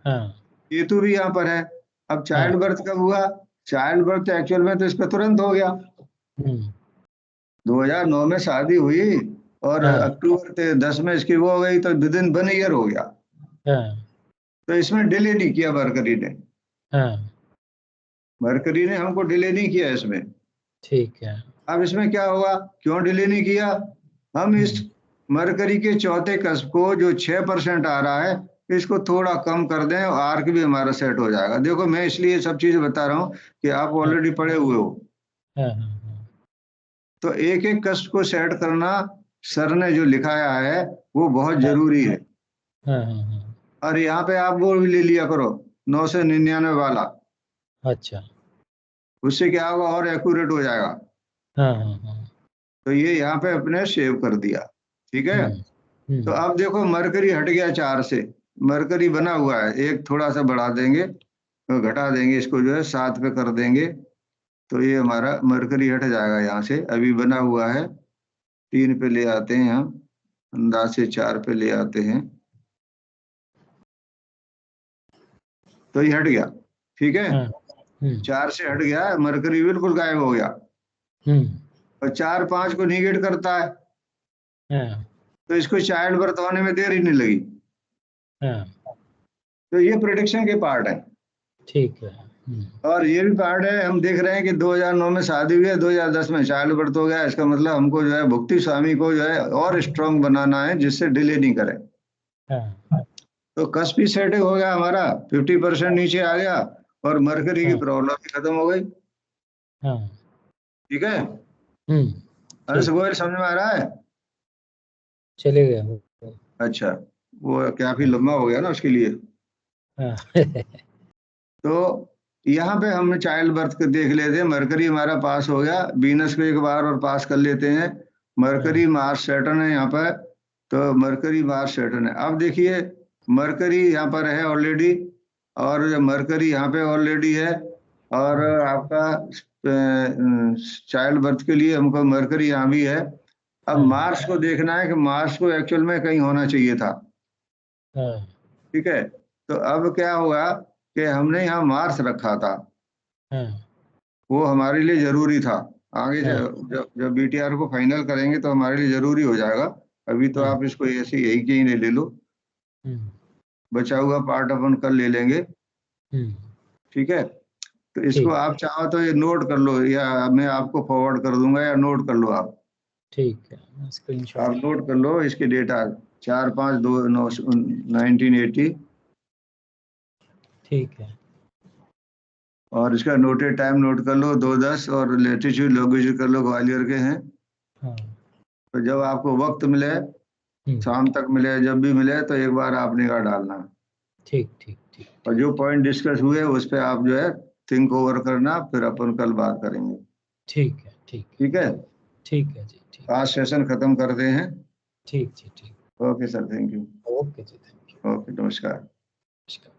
Speaker 3: हाँ
Speaker 1: केतु भी यहाँ पर है। अब चाइल्ड बर्थ कब हुआ? चाइल्ड बर्थ एक्चुअल में तो इसका तुरंत हो गया। 2009 में शादी हुई और
Speaker 3: हाँ
Speaker 1: अक्टूबर 10 में इसकी वो हो गई, तो विद इन 1 ईयर हो गया।
Speaker 3: हाँ
Speaker 1: तो इसमें डिले नहीं किया मरकरी ने,
Speaker 3: हाँ
Speaker 1: मरकरी ने हमको डिले नहीं किया इसमें।
Speaker 3: ठीक है।
Speaker 1: अब इसमें क्या हुआ, क्यों डिले नहीं किया? हम इस मरकरी के चौथे कस्प को जो 6% आ रहा है, इसको थोड़ा कम कर दें और आर्क भी हमारा सेट हो जाएगा। देखो मैं इसलिए सब चीजें बता रहा हूँ कि आप ऑलरेडी पढ़े हुए हो।
Speaker 3: हाँ हाँ
Speaker 1: तो एक एक कष्ट को सेट करना सर ने जो लिखाया है वो बहुत जरूरी है।
Speaker 3: हाँ हाँ।
Speaker 1: और यहाँ पे आप वो भी ले लिया करो 999 वाला,
Speaker 3: अच्छा।
Speaker 1: उससे क्या होगा और एक्यूरेट हो जाएगा।
Speaker 3: हाँ हाँ हाँ।
Speaker 1: तो ये यहाँ पे अपने सेव कर दिया, ठीक है। तो अब देखो मरकरी हट गया 4 से, मरकरी बना हुआ है, एक थोड़ा सा बढ़ा देंगे तो घटा देंगे, इसको जो है 7 पे कर देंगे, तो ये हमारा मरकरी हट जाएगा यहाँ से। अभी बना हुआ है 3 पे ले आते हैं हम, अंदाज से 4 पे ले आते हैं, तो ये हट गया, ठीक है। 4 से हट गया, मरकरी बिल्कुल गायब हो गया। और 4 5 को निगेट करता है, तो इसको चाइल्ड बर्थ होने में देर ही नहीं लगी। तो ये प्रेडिक्शन के पार्ट है,
Speaker 3: ठीक है।
Speaker 1: और ये भी पार्ट है, हम देख रहे हैं कि 2009 में शादी हुई है, 2010 में चाइल्ड बर्थ हो गया। इसका मतलब हमको जो है भुक्ति स्वामी को जो है और स्ट्रांग बनाना है, जिससे डिले नहीं करे। तो कस्प भी सेटिंग हो गया हमारा, 50% नीचे आ गया, और मरकरी की प्रॉब्लम भी खत्म हो गई। ठीक है, अंश गोयल समझ में आ रहा है?
Speaker 3: चले गया।
Speaker 1: अच्छा, वो काफी लंबा हो गया ना उसके लिए। तो यहाँ पे हमने चाइल्ड बर्थ को देख लेते हैं, मरकरी हमारा पास हो गया, वीनस को एक बार और पास कर लेते हैं। मरकरी मार्स सैटर्न है यहाँ पर, तो मरकरी मार्स सैटर्न है। अब देखिए मरकरी यहाँ पर है ऑलरेडी, और मरकरी यहाँ पे ऑलरेडी है, और आपका चाइल्ड बर्थ के लिए हमको मरकरी यहाँ भी है। अब मार्स को देखना है कि मार्स को एक्चुअल में कहीं होना चाहिए था, ठीक है। तो अब क्या हुआ कि हमने यहाँ मार्स रखा था, वो हमारे लिए जरूरी था। आगे जब बीटीआर को फाइनल करेंगे तो हमारे लिए जरूरी हो जाएगा। अभी तो आप इसको ऐसे यही के ही ले लो, बचा हुआ पार्ट अपन कल ले लेंगे, ठीक है। तो इसको आप चाहो तो ये नोट कर लो, या मैं आपको फॉरवर्ड कर दूंगा, या नोट कर लो आप।
Speaker 3: ठीक है, स्क्रीनशॉट
Speaker 1: आप नोट कर लो इसकी डेटा 4-5-2-1980,
Speaker 3: ठीक है।
Speaker 1: और इसका नोटेड टाइम नोट कर लो 2:10, और लेटीट्यूड लॉन्गिट्यूड कर लो, ग्वालियर के हैं। तो जब आपको वक्त मिले, शाम तक मिले, जब भी मिले, तो एक बार आप निगाह डालना।
Speaker 3: ठीक ठीक ठीक।
Speaker 1: और जो पॉइंट डिस्कस हुए उस पर आप जो है थिंक ओवर करना, फिर अपन कल बात करेंगे।
Speaker 3: ठीक है। ठीक
Speaker 1: ठीक है,
Speaker 3: ठीक है जी। ठीक,
Speaker 1: आज सेशन खत्म करते हैं।
Speaker 3: ठीक जी। ठीक,
Speaker 1: okay sir, thank you.
Speaker 3: Okay जी, थैंक यू।
Speaker 1: ओके, नमस्कार।
Speaker 3: नमस्कार।